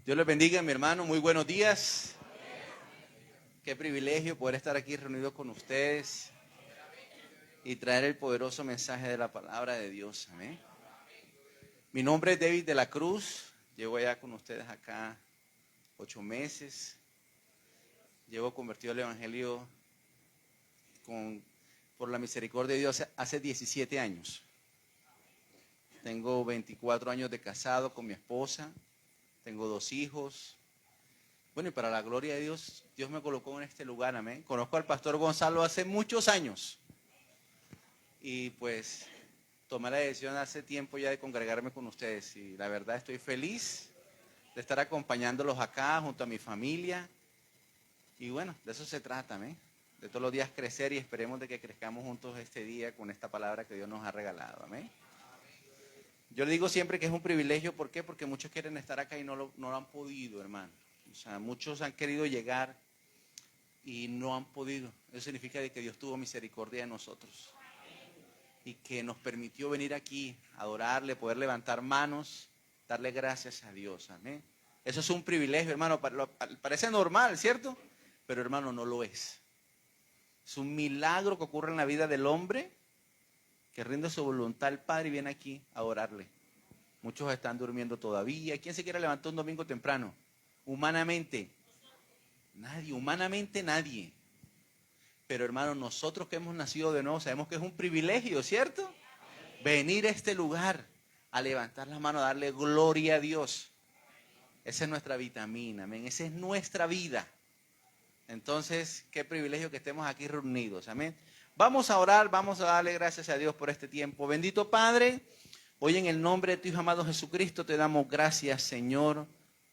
Dios les bendiga, mi hermano. Muy buenos días. Qué privilegio poder estar aquí reunido con ustedes y traer el poderoso mensaje de la palabra de Dios. Amén. Mi nombre es David de la Cruz. Llevo ya con ustedes acá 8 meses. Llevo convertido al Evangelio por la misericordia de Dios hace 17 años. Tengo 24 años de casado con mi esposa. Tengo 2 hijos. Bueno, y para la gloria de Dios, Dios me colocó en este lugar, amén. Conozco al pastor Gonzalo hace muchos años. Y pues tomé la decisión hace tiempo ya de congregarme con ustedes. Y la verdad estoy feliz de estar acompañándolos acá junto a mi familia. Y bueno, de eso se trata, amén. De todos los días crecer y esperemos de que crezcamos juntos este día con esta palabra que Dios nos ha regalado, amén. Yo le digo siempre que es un privilegio, ¿por qué? Porque muchos quieren estar acá y no lo han podido, hermano. O sea, muchos han querido llegar y no han podido. Eso significa que Dios tuvo misericordia de nosotros y que nos permitió venir aquí, adorarle, poder levantar manos, darle gracias a Dios, amén. Eso es un privilegio, hermano. Parece normal, ¿cierto? Pero, hermano, no lo es. Es un milagro que ocurre en la vida del hombre que rinde su voluntad al Padre y viene aquí a adorarle. Muchos están durmiendo todavía. ¿Quién se quiere levantar un domingo temprano? Humanamente, nadie. Pero hermano, nosotros que hemos nacido de nuevo sabemos que es un privilegio, ¿cierto? Venir a este lugar, a levantar las manos, a darle gloria a Dios. Esa es nuestra vitamina, amén. Esa es nuestra vida. Entonces, qué privilegio que estemos aquí reunidos, amén. Vamos a orar, vamos a darle gracias a Dios por este tiempo. Bendito Padre, hoy en el nombre de tu Hijo amado Jesucristo te damos gracias, Señor,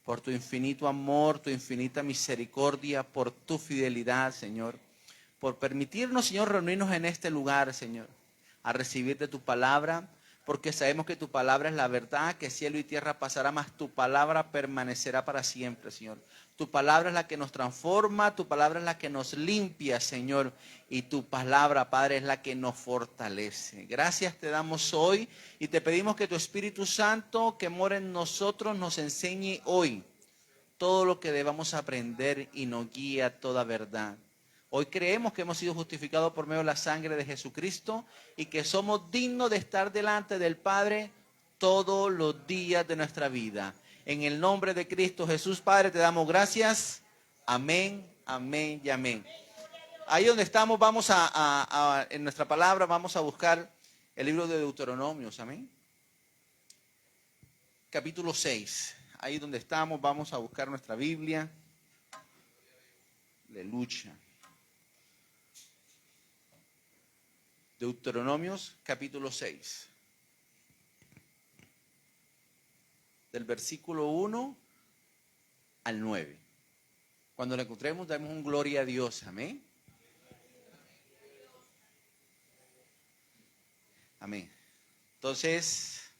por tu infinito amor, tu infinita misericordia, por tu fidelidad, Señor, por permitirnos, Señor, reunirnos en este lugar, Señor, a recibir de tu palabra, porque sabemos que tu palabra es la verdad, que cielo y tierra pasará, mas tu palabra permanecerá para siempre, Señor. Tu palabra es la que nos transforma, tu palabra es la que nos limpia, Señor, y tu palabra, Padre, es la que nos fortalece. Gracias te damos hoy y te pedimos que tu Espíritu Santo que mora en nosotros nos enseñe hoy todo lo que debamos aprender y nos guíe a toda verdad. Hoy creemos que hemos sido justificados por medio de la sangre de Jesucristo y que somos dignos de estar delante del Padre todos los días de nuestra vida. En el nombre de Cristo Jesús, Padre, te damos gracias. Amén, amén y amén. Ahí donde estamos, vamos en nuestra palabra, vamos a buscar el libro de Deuteronomios, amén. Capítulo 6. Ahí donde estamos, vamos a buscar nuestra Biblia. Aleluya. Deuteronomios, capítulo 6. Del versículo 1 al 9. Cuando lo encontremos, damos un gloria a Dios, amén. Amén. Entonces,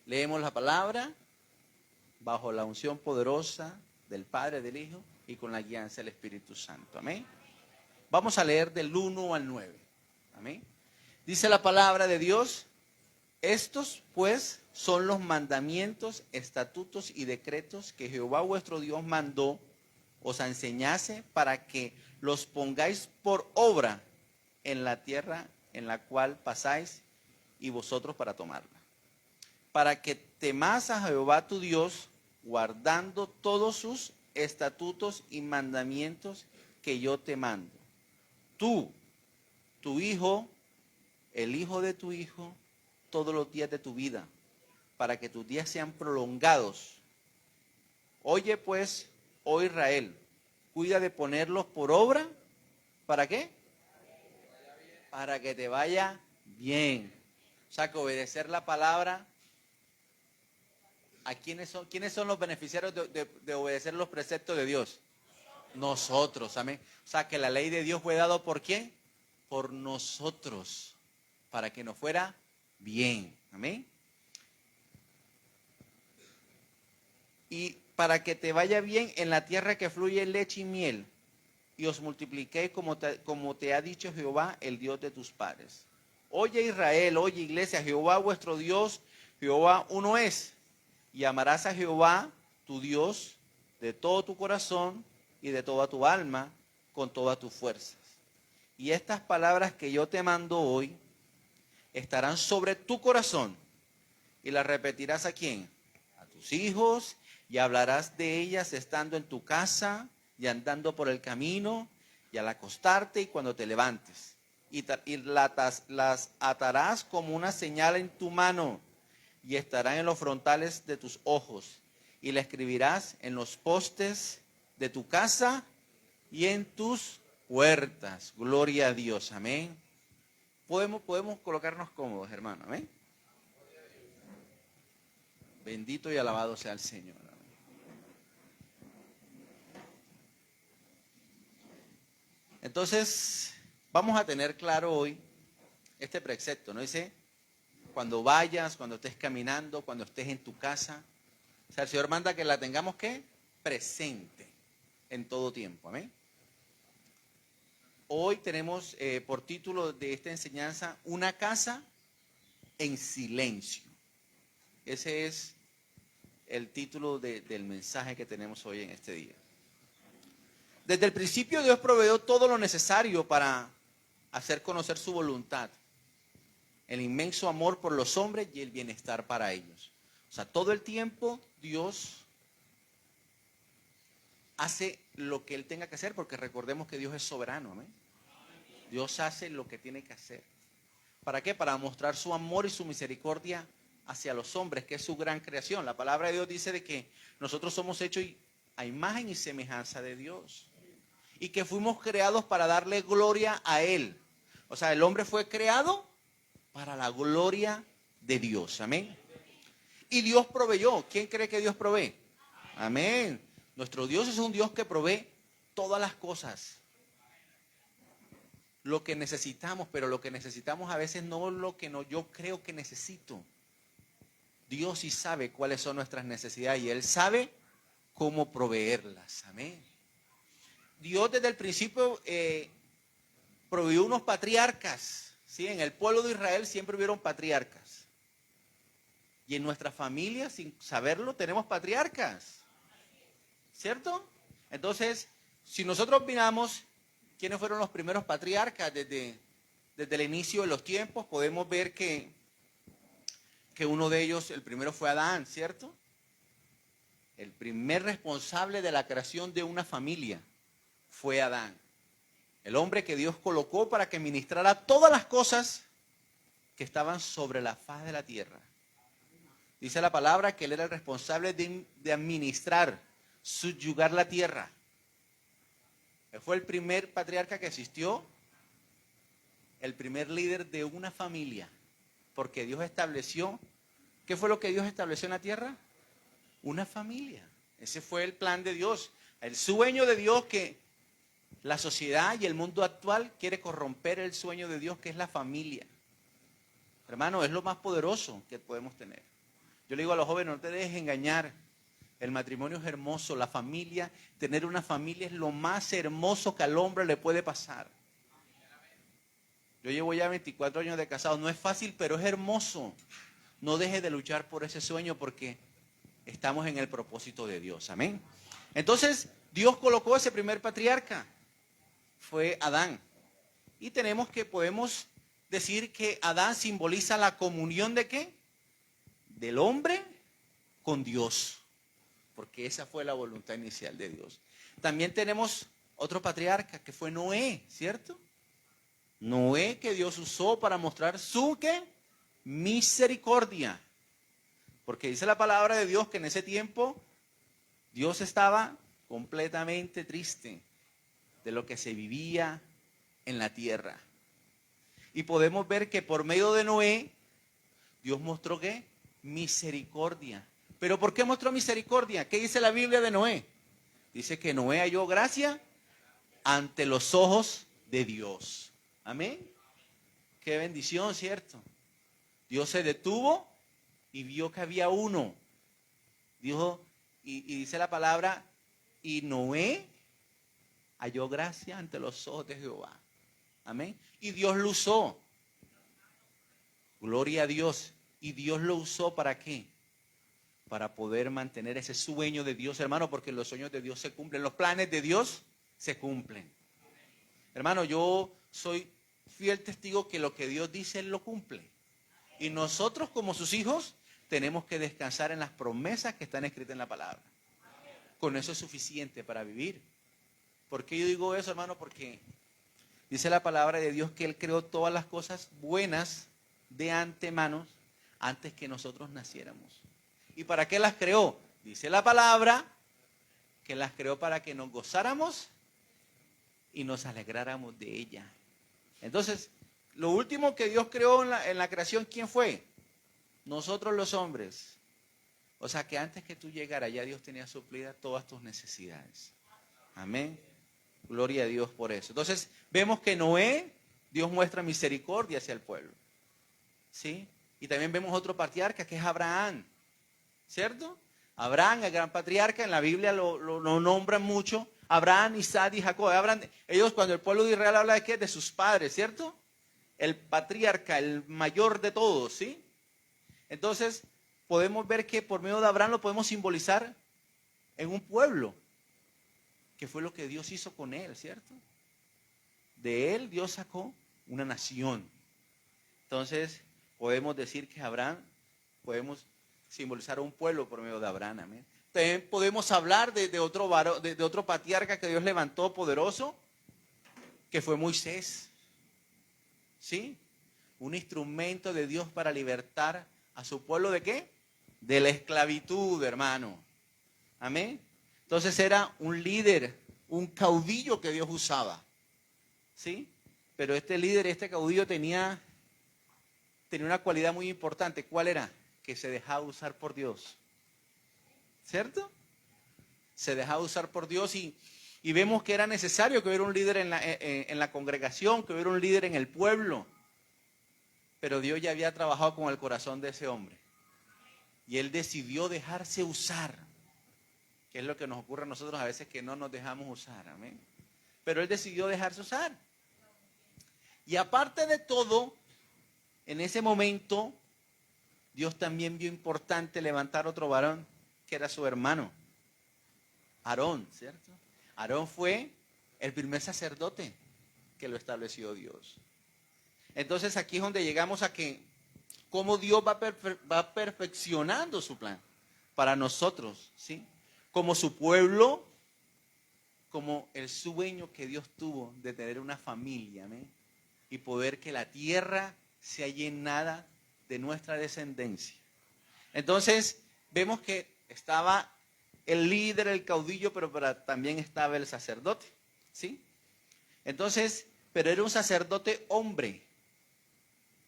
leemos la palabra bajo la unción poderosa del Padre, del Hijo y con la guianza del Espíritu Santo, amén. Vamos a leer del 1 al 9, amén. Dice la palabra de Dios: estos pues son los mandamientos, estatutos y decretos que Jehová vuestro Dios mandó os enseñase para que los pongáis por obra en la tierra en la cual pasáis y vosotros para tomarla. Para que temas a Jehová tu Dios, guardando todos sus estatutos y mandamientos que yo te mando. Tú, tu hijo, el hijo de tu hijo, todos los días de tu vida, para que tus días sean prolongados. Oye pues, oh Israel, cuida de ponerlos por obra. ¿Para qué? Para que te vaya bien. O sea, que obedecer la palabra. ¿A quiénes son los beneficiarios de obedecer los preceptos de Dios? Nosotros, amén. O sea, que la ley de Dios fue dada ¿por quién? Por nosotros, para que nos fuera bien, amén. Y para que te vaya bien en la tierra que fluye leche y miel, y os multipliqué como te ha dicho Jehová, el Dios de tus padres. Oye Israel, oye iglesia, Jehová vuestro Dios, Jehová uno es. Y amarás a Jehová tu Dios de todo tu corazón y de toda tu alma, con todas tus fuerzas. Y estas palabras que yo te mando hoy estarán sobre tu corazón. ¿Y las repetirás a quién? A tus hijos, y hablarás de ellas estando en tu casa y andando por el camino y al acostarte y cuando te levantes. Y las atarás como una señal en tu mano y estarán en los frontales de tus ojos. Y la escribirás en los postes de tu casa y en tus puertas. Gloria a Dios, amén. Podemos colocarnos cómodos, hermano, amén. Bendito y alabado sea el Señor. Entonces, vamos a tener claro hoy este precepto, ¿no? Dice, cuando vayas, cuando estés caminando, cuando estés en tu casa. O sea, el Señor manda que la tengamos, ¿qué? Presente en todo tiempo, amén. Hoy tenemos por título de esta enseñanza, una casa en silencio. Ese es el título del mensaje que tenemos hoy en este día. Desde el principio Dios proveyó todo lo necesario para hacer conocer su voluntad, el inmenso amor por los hombres y el bienestar para ellos. O sea, todo el tiempo Dios hace lo que Él tenga que hacer, porque recordemos que Dios es soberano, amén. Dios hace lo que tiene que hacer. ¿Para qué? Para mostrar su amor y su misericordia hacia los hombres, que es su gran creación. La palabra de Dios dice de que nosotros somos hechos a imagen y semejanza de Dios. Y que fuimos creados para darle gloria a Él. O sea, el hombre fue creado para la gloria de Dios. Amén. Y Dios proveyó. ¿Quién cree que Dios provee? Amén. Nuestro Dios es un Dios que provee todas las cosas. Lo que necesitamos, pero lo que necesitamos a veces no es lo que yo creo que necesito. Dios sí sabe cuáles son nuestras necesidades y Él sabe cómo proveerlas. Amén. Dios desde el principio proveyó unos patriarcas. ¿Sí? En el pueblo de Israel siempre hubieron patriarcas. Y en nuestra familia, sin saberlo, tenemos patriarcas. ¿Cierto? Entonces, si nosotros miramos quiénes fueron los primeros patriarcas desde el inicio de los tiempos, podemos ver que uno de ellos, el primero fue Adán, ¿cierto? El primer responsable de la creación de una familia fue Adán. El hombre que Dios colocó para que ministrara todas las cosas que estaban sobre la faz de la tierra. Dice la palabra que él era el responsable de administrar, subyugar la tierra. Él fue el primer patriarca que existió, el primer líder de una familia, porque Dios estableció, ¿qué fue lo que Dios estableció en la tierra? Una familia. Ese fue el plan de Dios, el sueño de Dios, que la sociedad y el mundo actual quiere corromper el sueño de Dios, que es la familia. Hermano, es lo más poderoso que podemos tener. Yo le digo a los jóvenes, no te dejes engañar. El matrimonio es hermoso, la familia, tener una familia es lo más hermoso que al hombre le puede pasar. Yo llevo ya 24 años de casado, no es fácil, pero es hermoso. No dejes de luchar por ese sueño, porque estamos en el propósito de Dios, amén. Entonces, Dios colocó ese primer patriarca, fue Adán. Y podemos decir que Adán simboliza la comunión ¿de qué? Del hombre con Dios. Porque esa fue la voluntad inicial de Dios. También tenemos otro patriarca que fue Noé, ¿cierto? Noé, que Dios usó para mostrar su ¿qué? Misericordia. Porque dice la palabra de Dios que en ese tiempo Dios estaba completamente triste de lo que se vivía en la tierra. Y podemos ver que por medio de Noé, Dios mostró ¿qué? Misericordia. ¿Pero por qué mostró misericordia? ¿Qué dice la Biblia de Noé? Dice que Noé halló gracia ante los ojos de Dios. Amén. Qué bendición, ¿cierto? Dios se detuvo y vio que había uno. Dijo, y dice la palabra, y Noé halló gracia ante los ojos de Jehová. Amén. Y Dios lo usó. Gloria a Dios. ¿Y Dios lo usó para qué? para poder mantener ese sueño de Dios, hermano, porque los sueños de Dios se cumplen, los planes de Dios se cumplen. Hermano, yo soy fiel testigo que lo que Dios dice, Él lo cumple. Y nosotros como sus hijos tenemos que descansar en las promesas que están escritas en la palabra. Con eso es suficiente para vivir. ¿Por qué yo digo eso, hermano? Porque dice la palabra de Dios que Él creó todas las cosas buenas de antemano antes que nosotros naciéramos. ¿Y para qué las creó? Dice la palabra que las creó para que nos gozáramos y nos alegráramos de ella. Entonces, lo último que Dios creó en la creación, ¿quién fue? Nosotros los hombres. O sea que antes que tú llegaras, ya Dios tenía suplidas todas tus necesidades. Amén. Gloria a Dios por eso. Entonces, vemos que Noé, Dios muestra misericordia hacia el pueblo. ¿Sí? Y también vemos otro patriarca que es Abraham. ¿Cierto? Abraham, el gran patriarca, en la Biblia lo nombran mucho. Abraham, Isaac y Jacob. Ellos, cuando el pueblo de Israel habla de qué, de sus padres, ¿cierto? El patriarca, el mayor de todos, ¿sí? Entonces, podemos ver que por medio de Abraham lo podemos simbolizar en un pueblo, que fue lo que Dios hizo con él, ¿cierto? De él Dios sacó una nación. Entonces, podemos decir que Abraham, podemos simbolizar a un pueblo por medio de Abraham, amén. También podemos hablar de otro patriarca que Dios levantó poderoso, que fue Moisés. ¿Sí? Un instrumento de Dios para libertar a su pueblo ¿de qué? De la esclavitud, hermano. Amén. Entonces era un líder, un caudillo que Dios usaba. ¿Sí? Pero este líder, este caudillo tenía una cualidad muy importante. ¿Cuál era? Que se dejaba usar por Dios. ¿Cierto? Se dejaba usar por Dios y vemos que era necesario que hubiera un líder en la congregación, que hubiera un líder en el pueblo. Pero Dios ya había trabajado con el corazón de ese hombre. Y él decidió dejarse usar. Que es lo que nos ocurre a nosotros a veces, que no nos dejamos usar. Amén. Pero él decidió dejarse usar. Y aparte de todo, en ese momento, Dios también vio importante levantar otro varón, que era su hermano, Aarón, ¿cierto? Aarón fue el primer sacerdote que lo estableció Dios. Entonces aquí es donde llegamos a que cómo Dios va perfeccionando su plan para nosotros, ¿sí? Como su pueblo, como el sueño que Dios tuvo de tener una familia, ¿amén? Y poder que la tierra sea llenada de nuestra descendencia. Entonces vemos que estaba el líder, el caudillo, pero también estaba el sacerdote, ¿sí? Entonces, pero era un sacerdote hombre.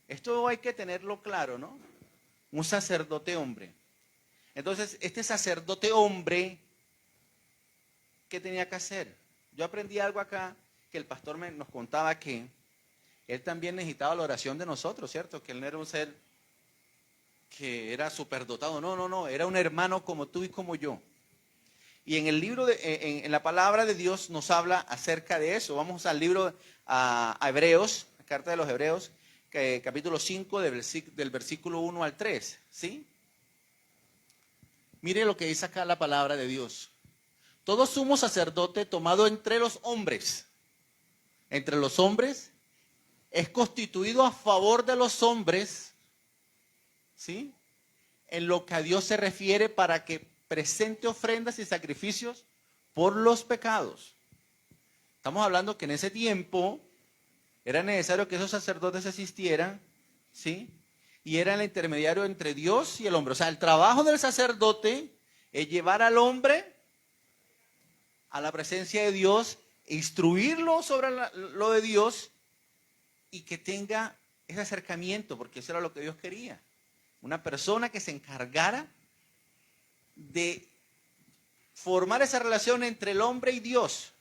Esto hay que tenerlo claro, ¿no? Un sacerdote hombre. Entonces, este sacerdote hombre, ¿qué tenía que hacer? Yo aprendí algo acá, que el pastor nos contaba que él también necesitaba la oración de nosotros, ¿cierto? Que él no era un ser que era superdotado, no, era un hermano como tú y como yo. Y en el libro, en la palabra de Dios nos habla acerca de eso. Vamos al libro a Hebreos, la carta de los Hebreos, capítulo 5, del versículo 1 al 3, ¿sí? Mire lo que dice acá la palabra de Dios. Todo sumo sacerdote tomado entre los hombres, es constituido a favor de los hombres, ¿sí? En lo que a Dios se refiere, para que presente ofrendas y sacrificios por los pecados. Estamos hablando que en ese tiempo era necesario que esos sacerdotes existieran, ¿sí? Y era el intermediario entre Dios y el hombre. O sea, el trabajo del sacerdote es llevar al hombre a la presencia de Dios, instruirlo sobre lo de Dios y que tenga ese acercamiento, porque eso era lo que Dios quería. Una persona que se encargara de formar esa relación entre el hombre y Dios.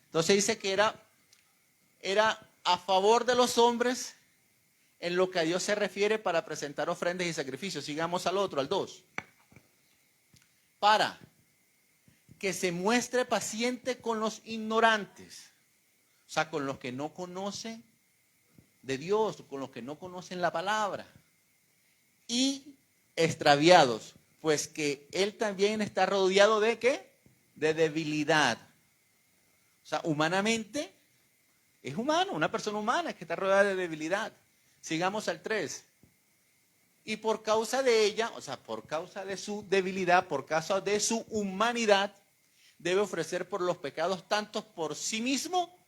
Entonces dice que era a favor de los hombres en lo que a Dios se refiere, para presentar ofrendas y sacrificios. Sigamos al otro, al 2. Para que se muestre paciente con los ignorantes, o sea, con los que no conocen de Dios, con los que no conocen la palabra, y extraviados, pues que él también está rodeado de ¿qué? De debilidad. O sea, humanamente es humano, una persona humana es que está rodeada de debilidad. Sigamos al 3. Y por causa de ella, o sea, por causa de su debilidad, por causa de su humanidad, debe ofrecer por los pecados tanto por sí mismo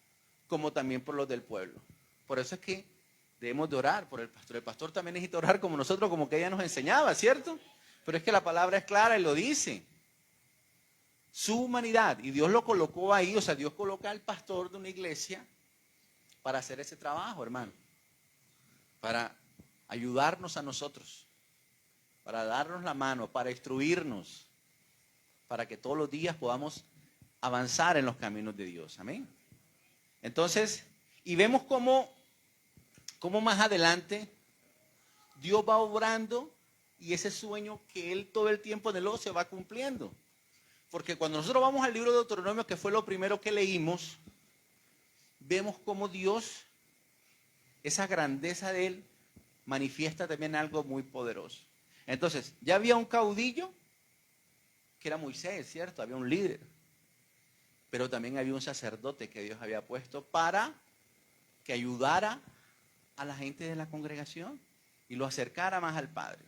como también por los del pueblo. Por eso es que debemos de orar por el pastor. El pastor también necesita orar como nosotros, como que ella nos enseñaba, ¿cierto? Pero es que la palabra es clara y lo dice. Su humanidad, y Dios lo colocó ahí, o sea, Dios coloca al pastor de una iglesia para hacer ese trabajo, hermano. Para ayudarnos a nosotros, para darnos la mano, para instruirnos, para que todos los días podamos avanzar en los caminos de Dios. Amén. Entonces, y vemos cómo más adelante Dios va obrando y ese sueño que Él todo el tiempo anheló se va cumpliendo. Porque cuando nosotros vamos al libro de Deuteronomio, que fue lo primero que leímos, vemos cómo Dios, esa grandeza de Él, manifiesta también algo muy poderoso. Entonces, ya había un caudillo, que era Moisés, ¿cierto? Había un líder. Pero también había un sacerdote que Dios había puesto para que ayudara a la gente de la congregación y lo acercara más al Padre.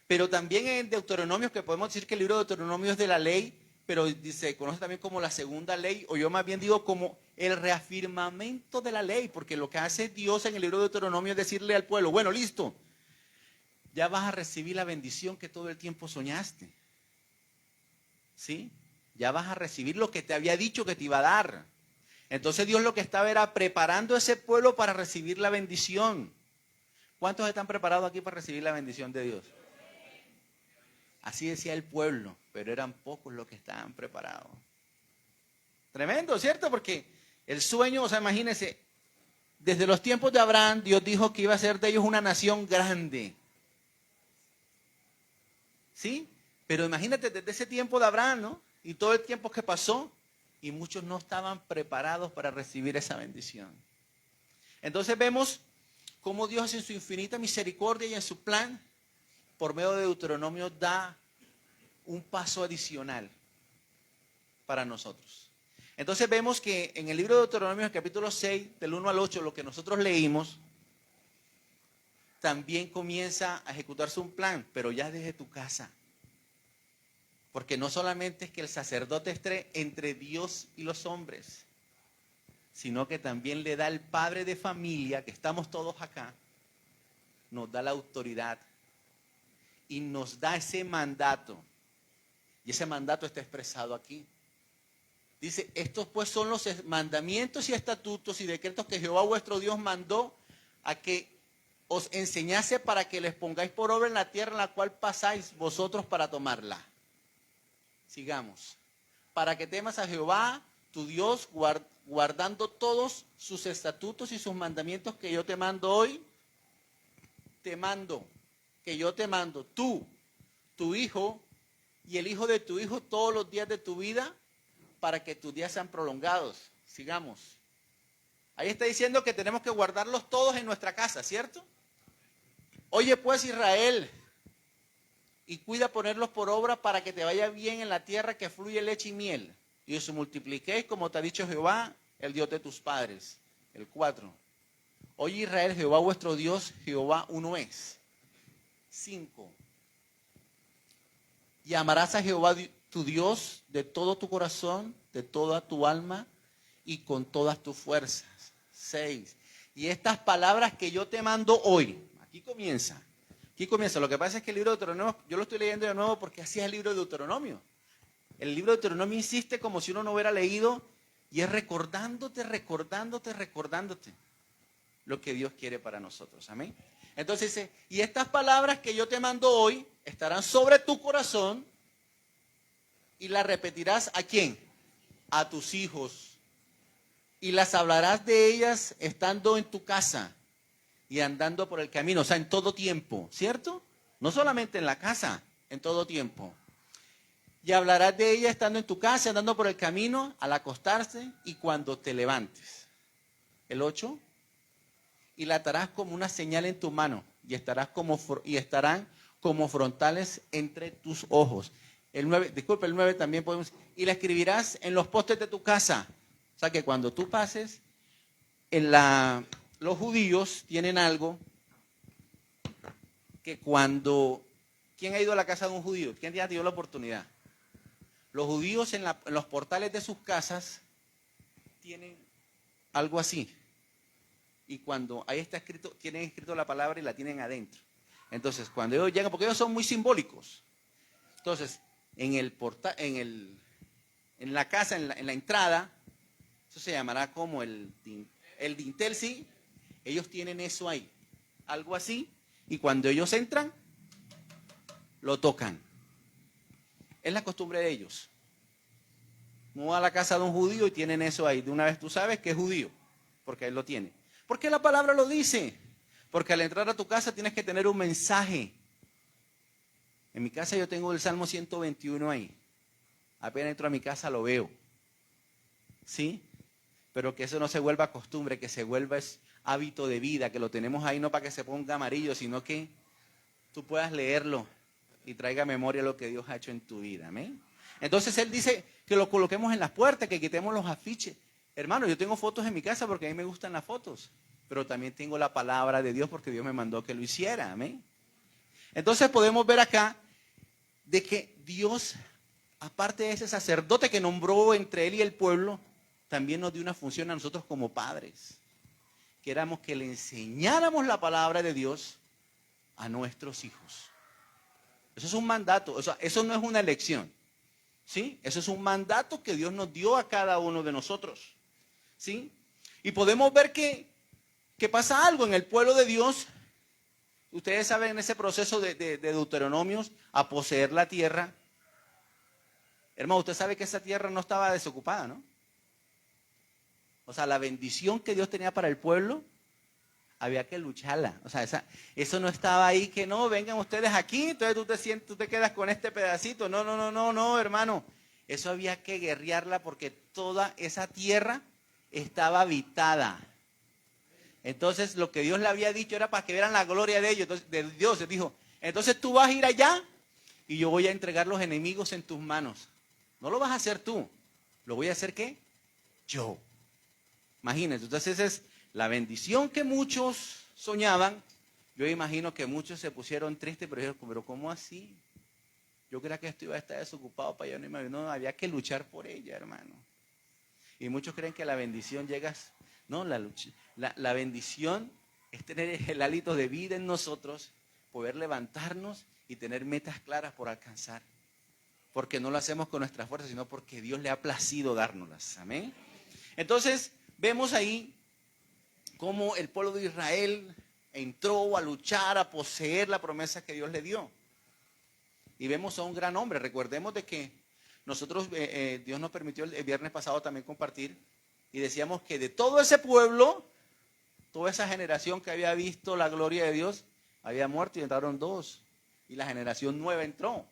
Pero también en Deuteronomio, que podemos decir que el libro de Deuteronomio es de la ley, pero se conoce también como la segunda ley, o yo más bien digo como el reafirmamento de la ley, porque lo que hace Dios en el libro de Deuteronomio es decirle al pueblo, bueno, listo, ya vas a recibir la bendición que todo el tiempo soñaste. ¿Sí? Ya vas a recibir lo que te había dicho que te iba a dar. Entonces Dios lo que estaba era preparando a ese pueblo para recibir la bendición. ¿Cuántos están preparados aquí para recibir la bendición de Dios? Así decía el pueblo, pero eran pocos los que estaban preparados. Tremendo, ¿cierto? Porque el sueño, o sea, imagínense, desde los tiempos de Abraham, Dios dijo que iba a ser de ellos una nación grande. ¿Sí? Pero imagínate desde ese tiempo de Abraham, ¿no? Y todo el tiempo que pasó, y muchos no estaban preparados para recibir esa bendición. Entonces vemos cómo Dios en su infinita misericordia y en su plan, por medio de Deuteronomio, da un paso adicional para nosotros. Entonces vemos que en el libro de Deuteronomio, en el capítulo 6, del 1 al 8, lo que nosotros leímos, también comienza a ejecutarse un plan, pero ya desde tu casa. Porque no solamente es que el sacerdote esté entre Dios y los hombres, sino que también le da el padre de familia, que estamos todos acá, nos da la autoridad y nos da ese mandato. Y ese mandato está expresado aquí. Dice, estos pues son los mandamientos y estatutos y decretos que Jehová vuestro Dios mandó a que os enseñase para que les pongáis por obra en la tierra en la cual pasáis vosotros para tomarla. Sigamos. Para que temas a Jehová, tu Dios, guardando todos sus estatutos y sus mandamientos que yo te mando hoy. Que yo te mando, tú, tu hijo y el hijo de tu hijo todos los días de tu vida, para que tus días sean prolongados. Sigamos. Ahí está diciendo que tenemos que guardarlos todos en nuestra casa, ¿cierto? Oye pues Israel, y cuida ponerlos por obra para que te vaya bien en la tierra que fluye leche y miel, y os multipliquéis como te ha dicho Jehová, el Dios de tus padres. El 4. Oye Israel, Jehová vuestro Dios, Jehová uno es. 5. Y amarás a Jehová tu Dios de todo tu corazón, de toda tu alma y con todas tus fuerzas. 6. Y estas palabras que yo te mando hoy, aquí comienza. Lo que pasa es que el libro de Deuteronomio, yo lo estoy leyendo de nuevo porque así es el libro de Deuteronomio. El libro de Deuteronomio insiste como si uno no hubiera leído y es recordándote lo que Dios quiere para nosotros. Amén. Entonces dice, y estas palabras que yo te mando hoy estarán sobre tu corazón y las repetirás ¿a quién? A tus hijos. Y las hablarás de ellas estando en tu casa y andando por el camino, o sea, en todo tiempo, ¿cierto? No solamente en la casa, en todo tiempo. Y hablarás de ellas estando en tu casa, andando por el camino, al acostarse y cuando te levantes. El 8. Y la atarás como una señal en tu mano y estarán como frontales entre tus ojos. El 9 también podemos. Y la escribirás en los postes de tu casa. O sea que cuando tú pases, los judíos tienen algo que cuando... ¿Quién ha ido a la casa de un judío? ¿Quién ya dio la oportunidad? Los judíos en los portales de sus casas tienen algo así. Y cuando ahí está escrito, tienen escrito la palabra y la tienen adentro. Entonces, cuando ellos llegan, porque ellos son muy simbólicos. Entonces, en la casa, en la entrada, eso se llamará como el dintel, ¿sí? Ellos tienen eso ahí, algo así, y cuando ellos entran, lo tocan. Es la costumbre de ellos. No va a la casa de un judío y tienen eso ahí. De una vez tú sabes que es judío, porque él lo tiene. ¿Por qué la palabra lo dice? Porque al entrar a tu casa tienes que tener un mensaje. En mi casa yo tengo el Salmo 121 ahí. Apenas entro a mi casa lo veo. ¿Sí? Pero que eso no se vuelva costumbre, que se vuelva hábito de vida, que lo tenemos ahí no para que se ponga amarillo, sino que tú puedas leerlo y traiga memoria lo que Dios ha hecho en tu vida. ¿Amén? Entonces él dice que lo coloquemos en las puertas, que quitemos los afiches. Hermano, yo tengo fotos en mi casa porque a mí me gustan las fotos, pero también tengo la palabra de Dios porque Dios me mandó que lo hiciera. Amén. Entonces podemos ver acá de que Dios, aparte de ese sacerdote que nombró entre él y el pueblo, también nos dio una función a nosotros como padres, que éramos que le enseñáramos la palabra de Dios a nuestros hijos. Eso es un mandato, o sea, eso no es una elección, ¿sí? Eso es un mandato que Dios nos dio a cada uno de nosotros, ¿sí? Y podemos ver que pasa algo en el pueblo de Dios. Ustedes saben ese proceso de Deuteronomios a poseer la tierra. Hermano, usted sabe que esa tierra no estaba desocupada, ¿no? O sea, la bendición que Dios tenía para el pueblo, había que lucharla. O sea, eso no estaba ahí que no, vengan ustedes aquí, entonces tú te quedas con este pedacito. No, hermano. Eso había que guerrearla porque toda esa tierra estaba habitada. Entonces, lo que Dios le había dicho era para que vieran la gloria de ellos. Entonces, de Dios les dijo, entonces tú vas a ir allá y yo voy a entregar los enemigos en tus manos. No lo vas a hacer tú. ¿Lo voy a hacer qué? Yo. Imagínense, entonces esa es la bendición que muchos soñaban. Yo imagino que muchos se pusieron tristes, pero dijeron, pero ¿cómo así? Yo creía que esto iba a estar desocupado para allá. No, había que luchar por ella, hermano. Y muchos creen que la bendición llega... No, la bendición es tener el hálito de vida en nosotros, poder levantarnos y tener metas claras por alcanzar. Porque no lo hacemos con nuestras fuerzas, sino porque Dios le ha placido dárnoslas. Amén. Entonces, vemos ahí cómo el pueblo de Israel entró a luchar, a poseer la promesa que Dios le dio. Y vemos a un gran hombre. Recordemos de que nosotros, Dios nos permitió el viernes pasado también compartir, y decíamos que de todo ese pueblo, toda esa generación que había visto la gloria de Dios, había muerto y entraron 2. Y la generación nueva entró.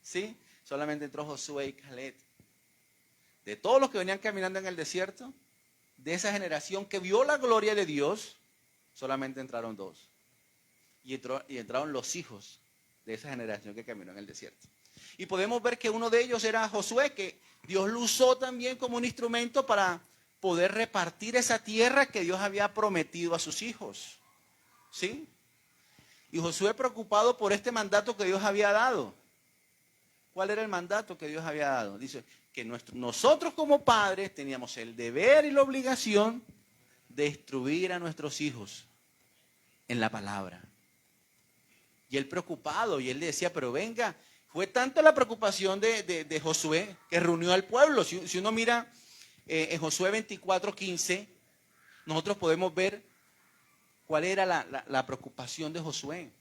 ¿Sí? Solamente entró Josué y Caleb. De todos los que venían caminando en el desierto, de esa generación que vio la gloria de Dios, solamente entraron 2. Y entraron los hijos de esa generación que caminó en el desierto. Y podemos ver que uno de ellos era Josué, que Dios lo usó también como un instrumento para poder repartir esa tierra que Dios había prometido a sus hijos. ¿Sí? Y Josué preocupado por este mandato que Dios había dado. ¿Cuál era el mandato que Dios había dado? Dice que nosotros como padres teníamos el deber y la obligación de instruir a nuestros hijos en la palabra. Y él preocupado, y él le decía, pero venga, fue tanta la preocupación de Josué que reunió al pueblo. Si uno mira en Josué 24:15, nosotros podemos ver cuál era la preocupación de Josué.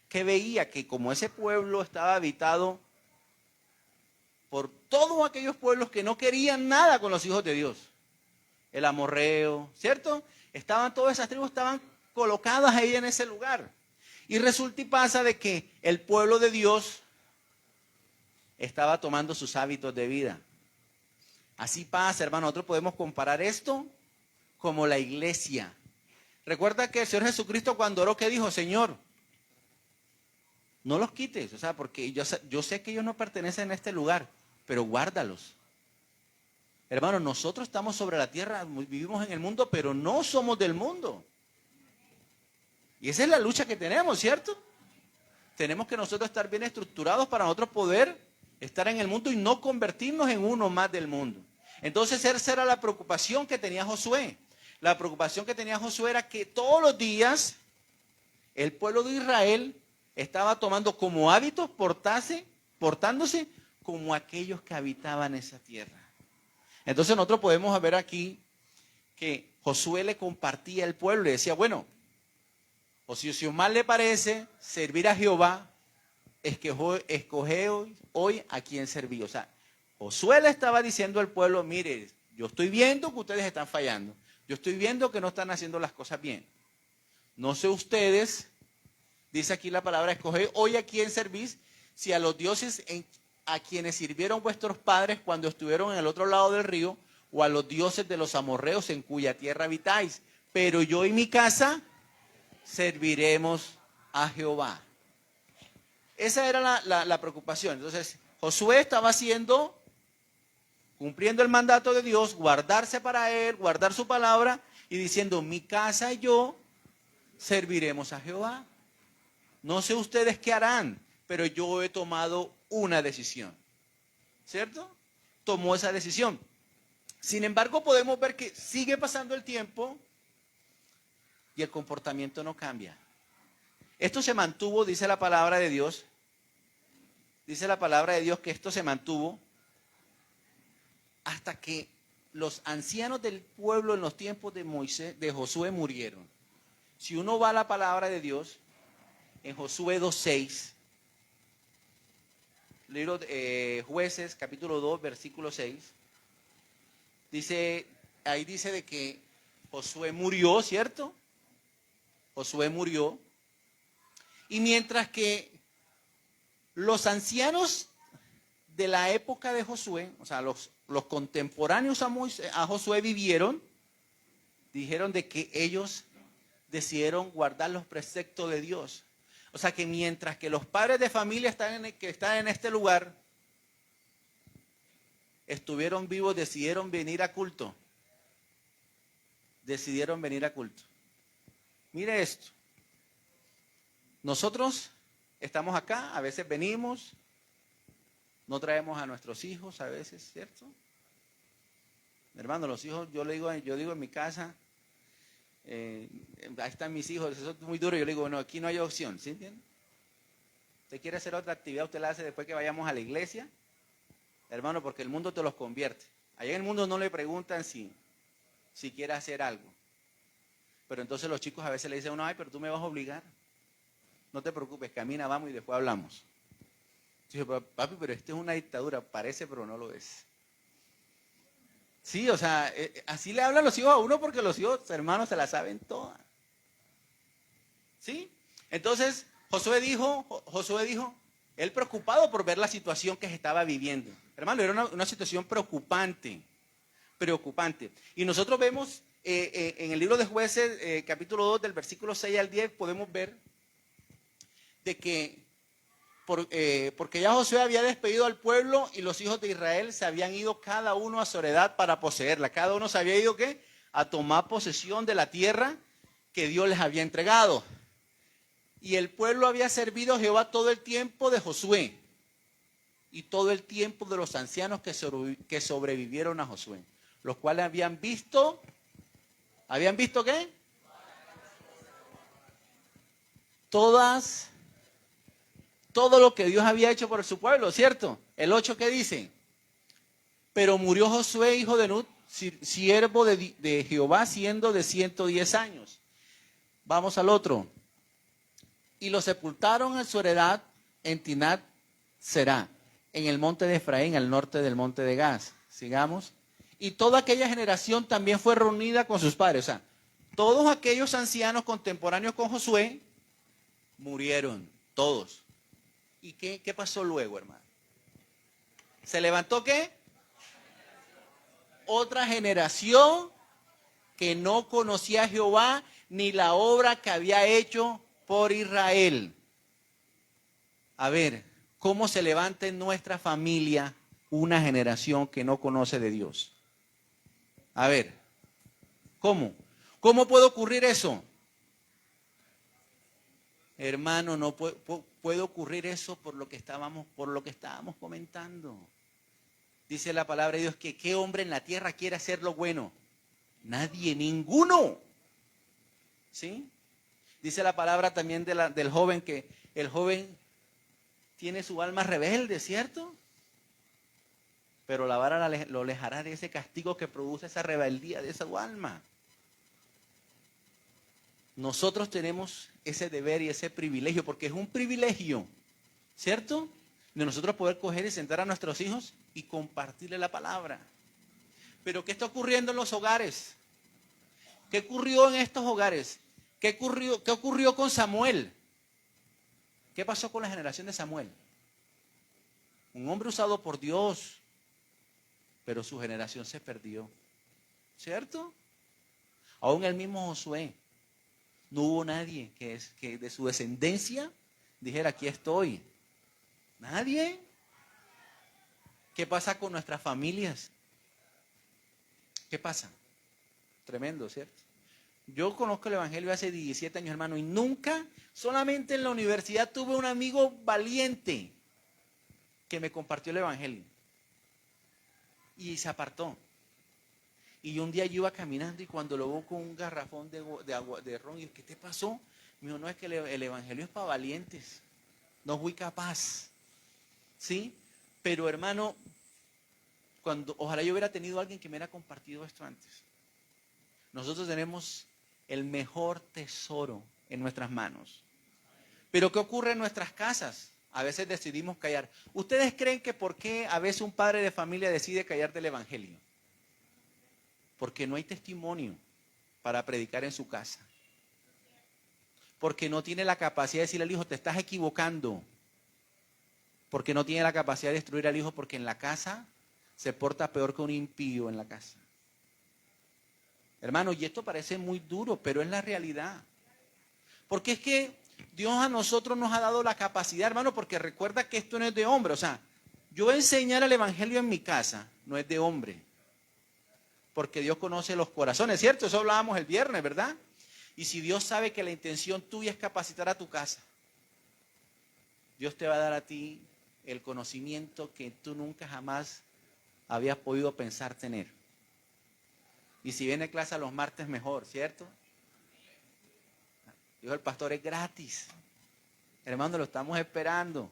Que veía que como ese pueblo estaba habitado por todos aquellos pueblos que no querían nada con los hijos de Dios. El amorreo, ¿cierto? Todas esas tribus estaban colocadas ahí en ese lugar. Y resulta y pasa de que el pueblo de Dios estaba tomando sus hábitos de vida. Así pasa, hermano. Nosotros podemos comparar esto como la iglesia. Recuerda que el Señor Jesucristo cuando oró, ¿qué dijo? Señor, No los quites, o sea, porque yo sé que ellos no pertenecen a este lugar, pero guárdalos. Hermano, nosotros estamos sobre la tierra, vivimos en el mundo, pero no somos del mundo. Y esa es la lucha que tenemos, ¿cierto? Tenemos que nosotros estar bien estructurados para nosotros poder estar en el mundo y no convertirnos en uno más del mundo. Entonces esa era la preocupación que tenía Josué. La preocupación que tenía Josué era que todos los días el pueblo de Israel estaba tomando como hábitos portándose como aquellos que habitaban esa tierra. Entonces nosotros podemos ver aquí que Josué le compartía al pueblo y le decía, bueno, o si os mal le parece servir a Jehová, escoge hoy a quién servir. O sea, Josué le estaba diciendo al pueblo, mire, yo estoy viendo que ustedes están fallando. Yo estoy viendo que no están haciendo las cosas bien. No sé ustedes, dice aquí la palabra, escoge hoy a quién servís, si a los dioses a quienes sirvieron vuestros padres cuando estuvieron en el otro lado del río, o a los dioses de los amorreos en cuya tierra habitáis. Pero yo y mi casa serviremos a Jehová. Esa era la preocupación. Entonces, Josué estaba cumpliendo el mandato de Dios, guardarse para él, guardar su palabra y diciendo, mi casa y yo serviremos a Jehová. No sé ustedes qué harán, pero yo he tomado una decisión. ¿Cierto? Tomó esa decisión. Sin embargo, podemos ver que sigue pasando el tiempo y el comportamiento no cambia. Esto se mantuvo, dice la palabra de Dios. Dice la palabra de Dios que esto se mantuvo hasta que los ancianos del pueblo en los tiempos de Josué murieron. Si uno va a la palabra de Dios, en Josué 2:6, libro de Jueces, capítulo 2, versículo 6, ahí dice de que Josué murió, ¿cierto? Josué murió. Y mientras que los ancianos de la época de Josué, o sea, los contemporáneos a Josué vivieron, dijeron de que ellos decidieron guardar los preceptos de Dios. O sea, que mientras que los padres de familia que están en este lugar estuvieron vivos, decidieron venir a culto. Decidieron venir a culto. Mire esto. Nosotros estamos acá, a veces venimos, no traemos a nuestros hijos a veces, ¿cierto? Hermano, los hijos, yo digo en mi casa, ahí están mis hijos, eso es muy duro, yo le digo, no, aquí no hay opción, ¿sí entienden? Usted quiere hacer otra actividad, usted la hace después que vayamos a la iglesia, hermano, porque el mundo te los convierte. Allá en el mundo no le preguntan si quiere hacer algo. Pero entonces los chicos a veces le dicen a uno, ay, pero tú me vas a obligar. No te preocupes, camina, vamos y después hablamos. Yo digo, papi, pero esta es una dictadura, parece, pero no lo es. Sí, o sea, así le hablan los hijos a uno porque los hijos, hermanos, se la saben todas. ¿Sí? Entonces, Josué dijo, él preocupado por ver la situación que se estaba viviendo. Hermano, era una situación preocupante. Y nosotros vemos en el libro de Jueces, capítulo 2, del versículo 6 al 10, podemos ver de que porque ya Josué había despedido al pueblo y los hijos de Israel se habían ido cada uno a su heredad para poseerla. Cada uno se había ido, ¿qué? A tomar posesión de la tierra que Dios les había entregado. Y el pueblo había servido a Jehová todo el tiempo de Josué y todo el tiempo de los ancianos que sobrevivieron a Josué, los cuales ¿habían visto qué? Todo lo que Dios había hecho por su pueblo, ¿cierto? El 8, ¿qué dice? Pero murió Josué, hijo de Nun, siervo de Jehová, siendo de 110 años. Vamos al otro. Y lo sepultaron en su heredad en Timnat Será, en el monte de Efraín, al norte del monte de Gaz. Sigamos. Y toda aquella generación también fue reunida con sus padres. O sea, todos aquellos ancianos contemporáneos con Josué murieron, todos. ¿Y qué pasó luego, hermano? ¿Se levantó qué? Otra generación que no conocía a Jehová ni la obra que había hecho por Israel. A ver, ¿cómo se levanta en nuestra familia una generación que no conoce de Dios? A ver, ¿cómo? ¿Cómo puede ocurrir eso? Hermano, no puede ocurrir eso por lo que estábamos comentando. Dice la palabra de Dios que ¿qué hombre en la tierra quiere hacer lo bueno? Nadie, ninguno. ¿Sí? Dice la palabra también del joven que el joven tiene su alma rebelde, ¿cierto? Pero la vara lo alejará de ese castigo que produce esa rebeldía de esa alma. Nosotros tenemos ese deber y ese privilegio, porque es un privilegio, ¿cierto? De nosotros poder coger y sentar a nuestros hijos y compartirle la palabra. Pero ¿qué está ocurriendo en los hogares? ¿Qué ocurrió en estos hogares? ¿Qué ocurrió con Samuel? ¿Qué pasó con la generación de Samuel? Un hombre usado por Dios, pero su generación se perdió, ¿cierto? Aún el mismo Josué, no hubo nadie que de su descendencia dijera, aquí estoy. Nadie. ¿Qué pasa con nuestras familias? ¿Qué pasa? Tremendo, ¿cierto? Yo conozco el Evangelio hace 17 años, hermano, y nunca, solamente en la universidad tuve un amigo valiente que me compartió el Evangelio. Y se apartó. Y un día yo iba caminando y cuando lo veo con un garrafón de agua, de ron, y yo, ¿qué te pasó? Me dijo, no, es que el Evangelio es para valientes. No fui capaz. ¿Sí? Pero hermano, ojalá yo hubiera tenido a alguien que me hubiera compartido esto antes. Nosotros tenemos el mejor tesoro en nuestras manos. Pero ¿qué ocurre en nuestras casas? A veces decidimos callar. ¿Ustedes creen que por qué a veces un padre de familia decide callar del Evangelio? Porque no hay testimonio para predicar en su casa. Porque no tiene la capacidad de decirle al hijo, te estás equivocando. Porque no tiene la capacidad de destruir al hijo, porque en la casa se porta peor que un impío en la casa. Hermano, y esto parece muy duro, pero es la realidad. Porque es que Dios a nosotros nos ha dado la capacidad, hermano, porque recuerda que esto no es de hombre. O sea, yo enseñar el Evangelio en mi casa no es de hombre. Porque Dios conoce los corazones, ¿cierto? Eso hablábamos el viernes, ¿verdad? Y si Dios sabe que la intención tuya es capacitar a tu casa, Dios te va a dar a ti el conocimiento que tú nunca jamás habías podido pensar tener. Y si viene clase a los martes, mejor, ¿cierto? Dijo el pastor, es gratis. Hermano, lo estamos esperando.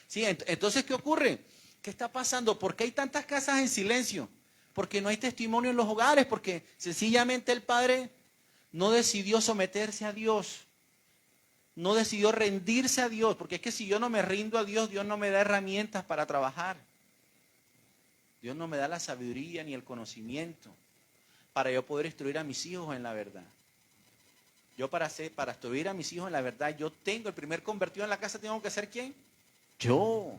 Sí, entonces, ¿qué ocurre? ¿Qué está pasando? ¿Por qué hay tantas casas en silencio? Porque no hay testimonio en los hogares, porque sencillamente el padre no decidió someterse a Dios. No decidió rendirse a Dios, porque es que si yo no me rindo a Dios, Dios no me da herramientas para trabajar. Dios no me da la sabiduría ni el conocimiento para yo poder instruir a mis hijos en la verdad. Yo para instruir a mis hijos en la verdad, yo tengo el primer convertido en la casa, ¿tengo que ser quién? Yo.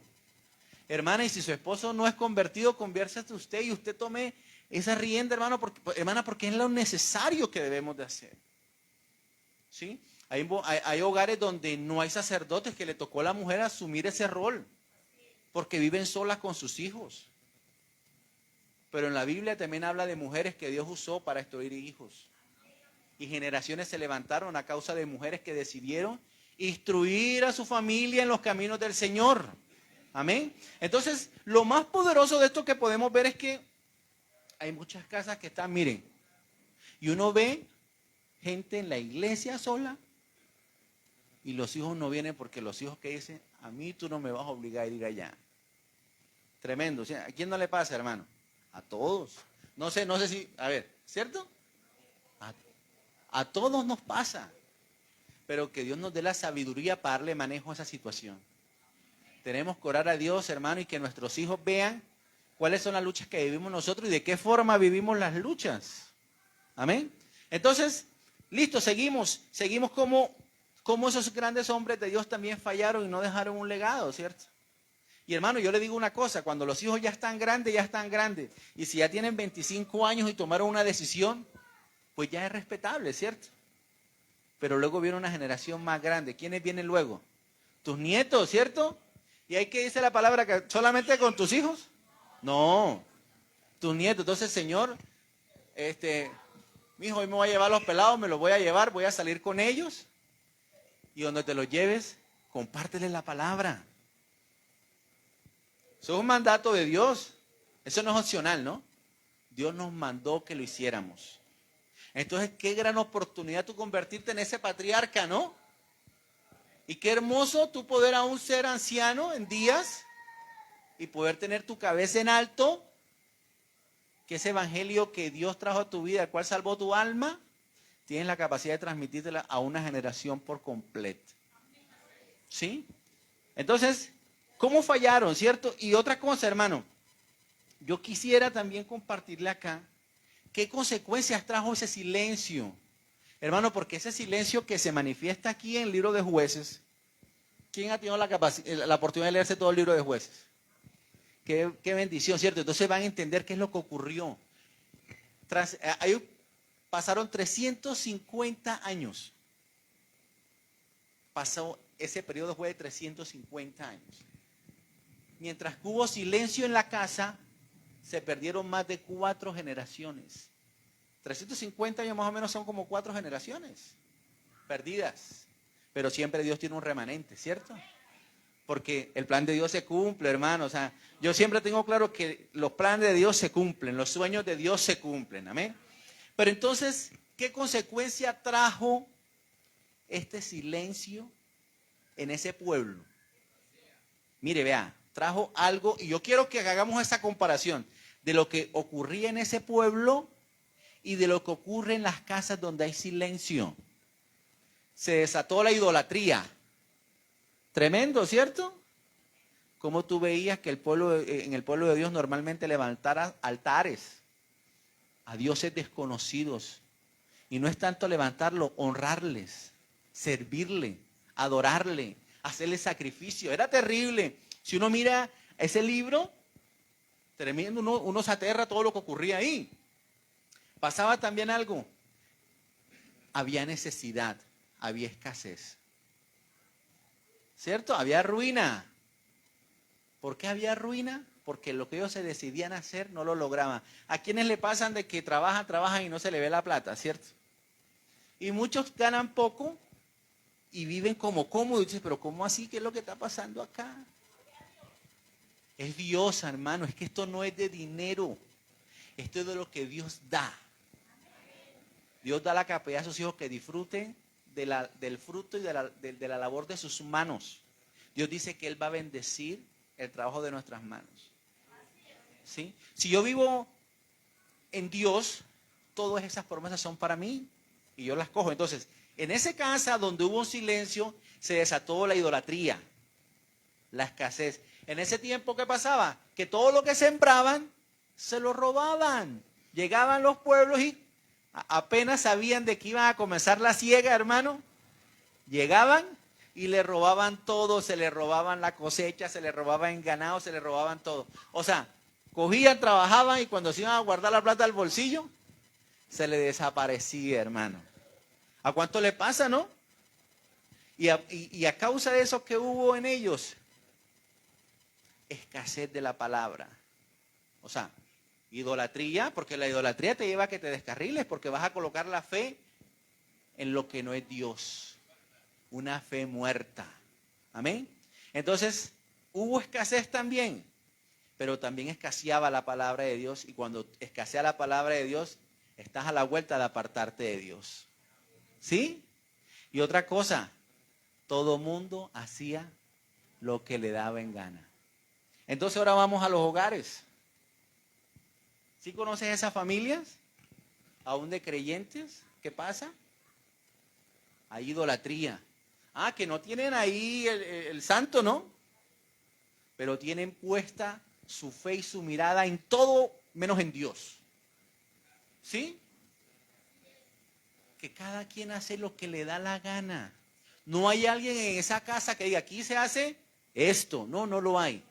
Hermana, y si su esposo no es convertido, conviértase usted y usted tome esa rienda, hermana, porque es lo necesario que debemos de hacer. ¿Sí? Hay hogares donde no hay sacerdotes, que le tocó a la mujer asumir ese rol, porque viven solas con sus hijos. Pero en la Biblia también habla de mujeres que Dios usó para instruir hijos. Y generaciones se levantaron a causa de mujeres que decidieron instruir a su familia en los caminos del Señor. Amén. Entonces, lo más poderoso de esto que podemos ver es que hay muchas casas que están, miren, y uno ve gente en la iglesia sola y los hijos no vienen porque los hijos que dicen, a mí tú no me vas a obligar a ir allá. Tremendo. ¿Sí? ¿A quién no le pasa, hermano? A todos. No sé si, a ver, ¿cierto? A todos nos pasa. Pero que Dios nos dé la sabiduría para darle manejo a esa situación. Tenemos que orar a Dios, hermano, y que nuestros hijos vean cuáles son las luchas que vivimos nosotros y de qué forma vivimos las luchas. Amén. Entonces, listo, seguimos como esos grandes hombres de Dios también fallaron y no dejaron un legado, ¿cierto? Y hermano, yo le digo una cosa, cuando los hijos ya están grandes, y si ya tienen 25 años y tomaron una decisión, pues ya es respetable, ¿cierto? Pero luego viene una generación más grande. ¿Quiénes vienen luego? Tus nietos, ¿cierto? ¿Y ahí qué dice la palabra? ¿Que solamente con tus hijos? No, tus nietos. Entonces, Señor, mi hijo, hoy me voy a llevar a los pelados, me los voy a llevar, voy a salir con ellos. Y donde te los lleves, compárteles la palabra. Eso es un mandato de Dios. Eso no es opcional, ¿no? Dios nos mandó que lo hiciéramos. Entonces, qué gran oportunidad tú convertirte en ese patriarca, ¿no? Y qué hermoso tú poder aún ser anciano en días y poder tener tu cabeza en alto, que ese evangelio que Dios trajo a tu vida, el cual salvó tu alma, tienes la capacidad de transmitírtela a una generación por completo. ¿Sí? Entonces, ¿cómo fallaron, cierto? Y otra cosa, hermano, yo quisiera también compartirle acá qué consecuencias trajo ese silencio. Hermano, porque ese silencio que se manifiesta aquí en el libro de Jueces, ¿quién ha tenido la oportunidad de leerse todo el libro de Jueces? Qué bendición, ¿cierto? Entonces van a entender qué es lo que ocurrió. Ahí pasaron 350 años. Pasó ese periodo fue de 350 años. Mientras que hubo silencio en la casa, se perdieron más de 4 generaciones. 350 años más o menos son como 4 generaciones perdidas. Pero siempre Dios tiene un remanente, ¿cierto? Porque el plan de Dios se cumple, hermano. O sea, yo siempre tengo claro que los planes de Dios se cumplen, los sueños de Dios se cumplen, amén. Pero entonces, ¿qué consecuencia trajo este silencio en ese pueblo? Mire, vea, trajo algo, y yo quiero que hagamos esa comparación de lo que ocurría en ese pueblo y de lo que ocurre en las casas donde hay silencio. Se desató la idolatría. Tremendo, ¿cierto? Como tú veías que en el pueblo de Dios normalmente levantara altares a dioses desconocidos. Y no es tanto levantarlo, honrarles, servirle, adorarle, hacerle sacrificio. Era terrible. Si uno mira ese libro, tremendo, uno se aterra todo lo que ocurría ahí. Pasaba también algo. Había necesidad, había escasez. ¿Cierto? Había ruina. ¿Por qué había ruina? Porque lo que ellos se decidían hacer no lo lograban. ¿A quiénes le pasan de que trabajan y no se le ve la plata, cierto? Y muchos ganan poco y viven como cómodos. Y dices, pero ¿cómo así? ¿Qué es lo que está pasando acá? Es Dios, hermano. Es que esto no es de dinero. Esto es de lo que Dios da. Dios da la capacidad a sus hijos que disfruten del fruto y de la labor de sus manos. Dios dice que Él va a bendecir el trabajo de nuestras manos. ¿Sí? Si yo vivo en Dios, todas esas promesas son para mí y yo las cojo. Entonces, en esa casa donde hubo un silencio, se desató la idolatría, la escasez. En ese tiempo, ¿qué pasaba? Que todo lo que sembraban, se lo robaban. Llegaban los pueblos y apenas sabían de que iban a comenzar la siega, hermano. Llegaban y le robaban todo, se le robaban la cosecha, se le robaban ganado, se le robaban todo. O sea, cogían, trabajaban y cuando se iban a guardar la plata al bolsillo, se le desaparecía, hermano. ¿A cuánto le pasa, no? Y a causa de eso que hubo en ellos, escasez de la palabra. O sea, idolatría, porque la idolatría te lleva a que te descarriles, porque vas a colocar la fe en lo que no es Dios. Una fe muerta. Amén. Entonces, hubo escasez también, pero también escaseaba la palabra de Dios. Y cuando escasea la palabra de Dios, estás a la vuelta de apartarte de Dios. ¿Sí? Y otra cosa, todo mundo hacía lo que le daba en gana. Entonces ahora vamos a los hogares. ¿Sí conoces esas familias? Aún de creyentes. ¿Qué pasa? Hay idolatría. Ah, que no tienen ahí el santo, ¿no? Pero tienen puesta su fe y su mirada en todo menos en Dios. ¿Sí? Que cada quien hace lo que le da la gana. No hay alguien en esa casa que diga, aquí se hace esto. No, no lo hay.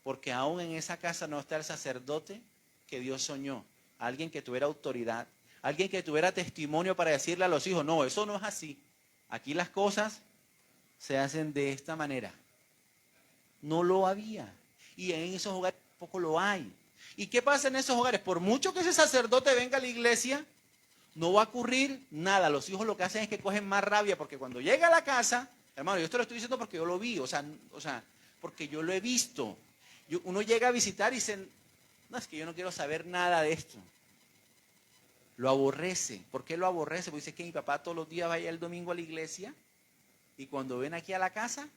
Porque aún en esa casa no está el sacerdote que Dios soñó. Alguien que tuviera autoridad. Alguien que tuviera testimonio para decirle a los hijos, no, eso no es así. Aquí las cosas se hacen de esta manera. No lo había. Y en esos hogares tampoco lo hay. ¿Y qué pasa en esos hogares? Por mucho que ese sacerdote venga a la iglesia, no va a ocurrir nada. Los hijos lo que hacen es que cogen más rabia, porque cuando llega a la casa, hermano, yo esto lo estoy diciendo porque yo lo vi, o sea, porque yo lo he visto. Uno llega a visitar y dice, no, es que yo no quiero saber nada de esto. Lo aborrece. ¿Por qué lo aborrece? Porque dice que mi papá todos los días vaya el domingo a la iglesia y cuando ven aquí a la casa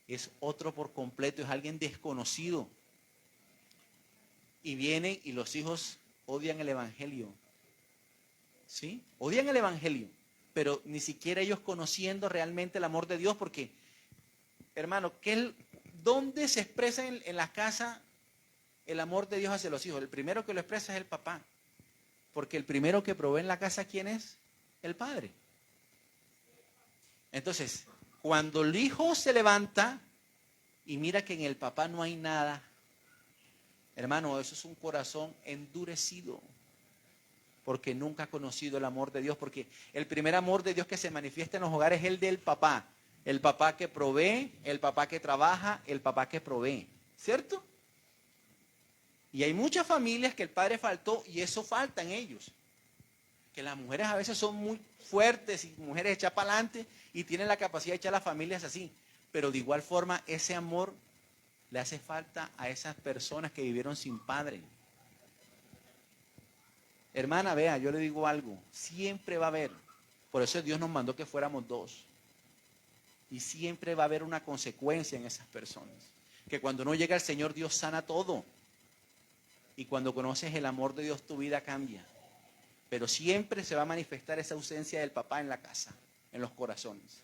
es otro por completo, es alguien desconocido. Y vienen y los hijos odian el evangelio. ¿Sí? Odian el evangelio, pero ni siquiera ellos conociendo realmente el amor de Dios, porque, hermano, ¿dónde se expresa en la casa el amor de Dios hacia los hijos? El primero que lo expresa es el papá, porque el primero que provee en la casa, ¿quién es? El padre. Entonces, cuando el hijo se levanta y mira que en el papá no hay nada, hermano, eso es un corazón endurecido, porque nunca ha conocido el amor de Dios, porque el primer amor de Dios que se manifiesta en los hogares es el del papá. El papá que provee, el papá que trabaja, el papá que provee, ¿cierto? Y hay muchas familias que el padre faltó y eso falta en ellos. Que las mujeres a veces son muy fuertes y mujeres echadas para adelante y tienen la capacidad de echar a las familias así. Pero de igual forma ese amor le hace falta a esas personas que vivieron sin padre. Hermana, vea, yo le digo algo, siempre va a haber, por eso Dios nos mandó que fuéramos dos, y siempre va a haber una consecuencia en esas personas, que cuando no llega el Señor, Dios sana todo, y cuando conoces el amor de Dios, tu vida cambia, pero siempre se va a manifestar esa ausencia del papá en la casa, en los corazones.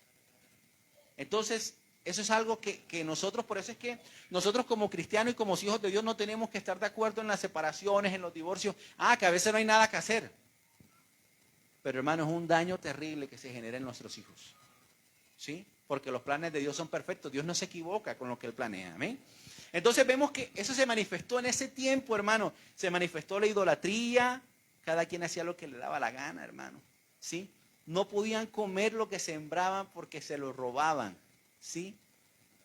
Entonces, eso es algo que nosotros, por eso es que nosotros como cristianos y como hijos de Dios no tenemos que estar de acuerdo en las separaciones, en los divorcios. Que a veces no hay nada que hacer. Pero hermano, es un daño terrible que se genera en nuestros hijos. ¿Sí? Porque los planes de Dios son perfectos. Dios no se equivoca con lo que Él planea. ¿Amén? Entonces vemos que eso se manifestó en ese tiempo, hermano. Se manifestó la idolatría. Cada quien hacía lo que le daba la gana, hermano. ¿Sí? No podían comer lo que sembraban porque se lo robaban. ¿Sí?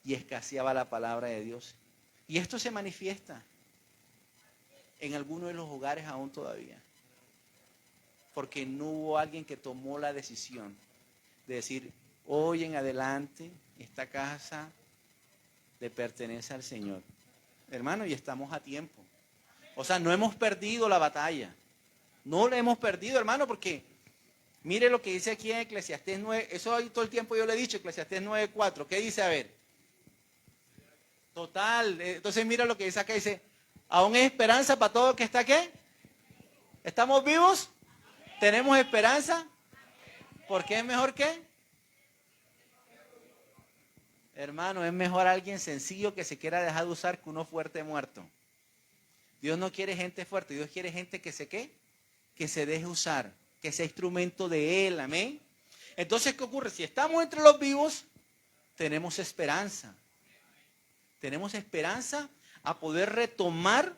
Y escaseaba la palabra de Dios. Y esto se manifiesta en algunos de los hogares aún todavía. Porque no hubo alguien que tomó la decisión de decir, hoy en adelante esta casa le pertenece al Señor. Hermano, y estamos a tiempo. O sea, no hemos perdido la batalla. No la hemos perdido, hermano, porque mire lo que dice aquí en Eclesiastés 9, eso hoy todo el tiempo yo le he dicho, Eclesiastés 9:4. ¿Qué dice? A ver. Total. Entonces mira lo que dice acá, dice, aún hay esperanza para todo el que está aquí. ¿Estamos vivos? ¿Tenemos esperanza? ¿Por qué es mejor que? Hermano, es mejor alguien sencillo que se quiera dejar de usar que uno fuerte muerto. Dios no quiere gente fuerte, Dios quiere gente que se ¿qué? Que se deje usar, que sea instrumento de Él, amén. Entonces, ¿qué ocurre? Si estamos entre los vivos, tenemos esperanza. Tenemos esperanza a poder retomar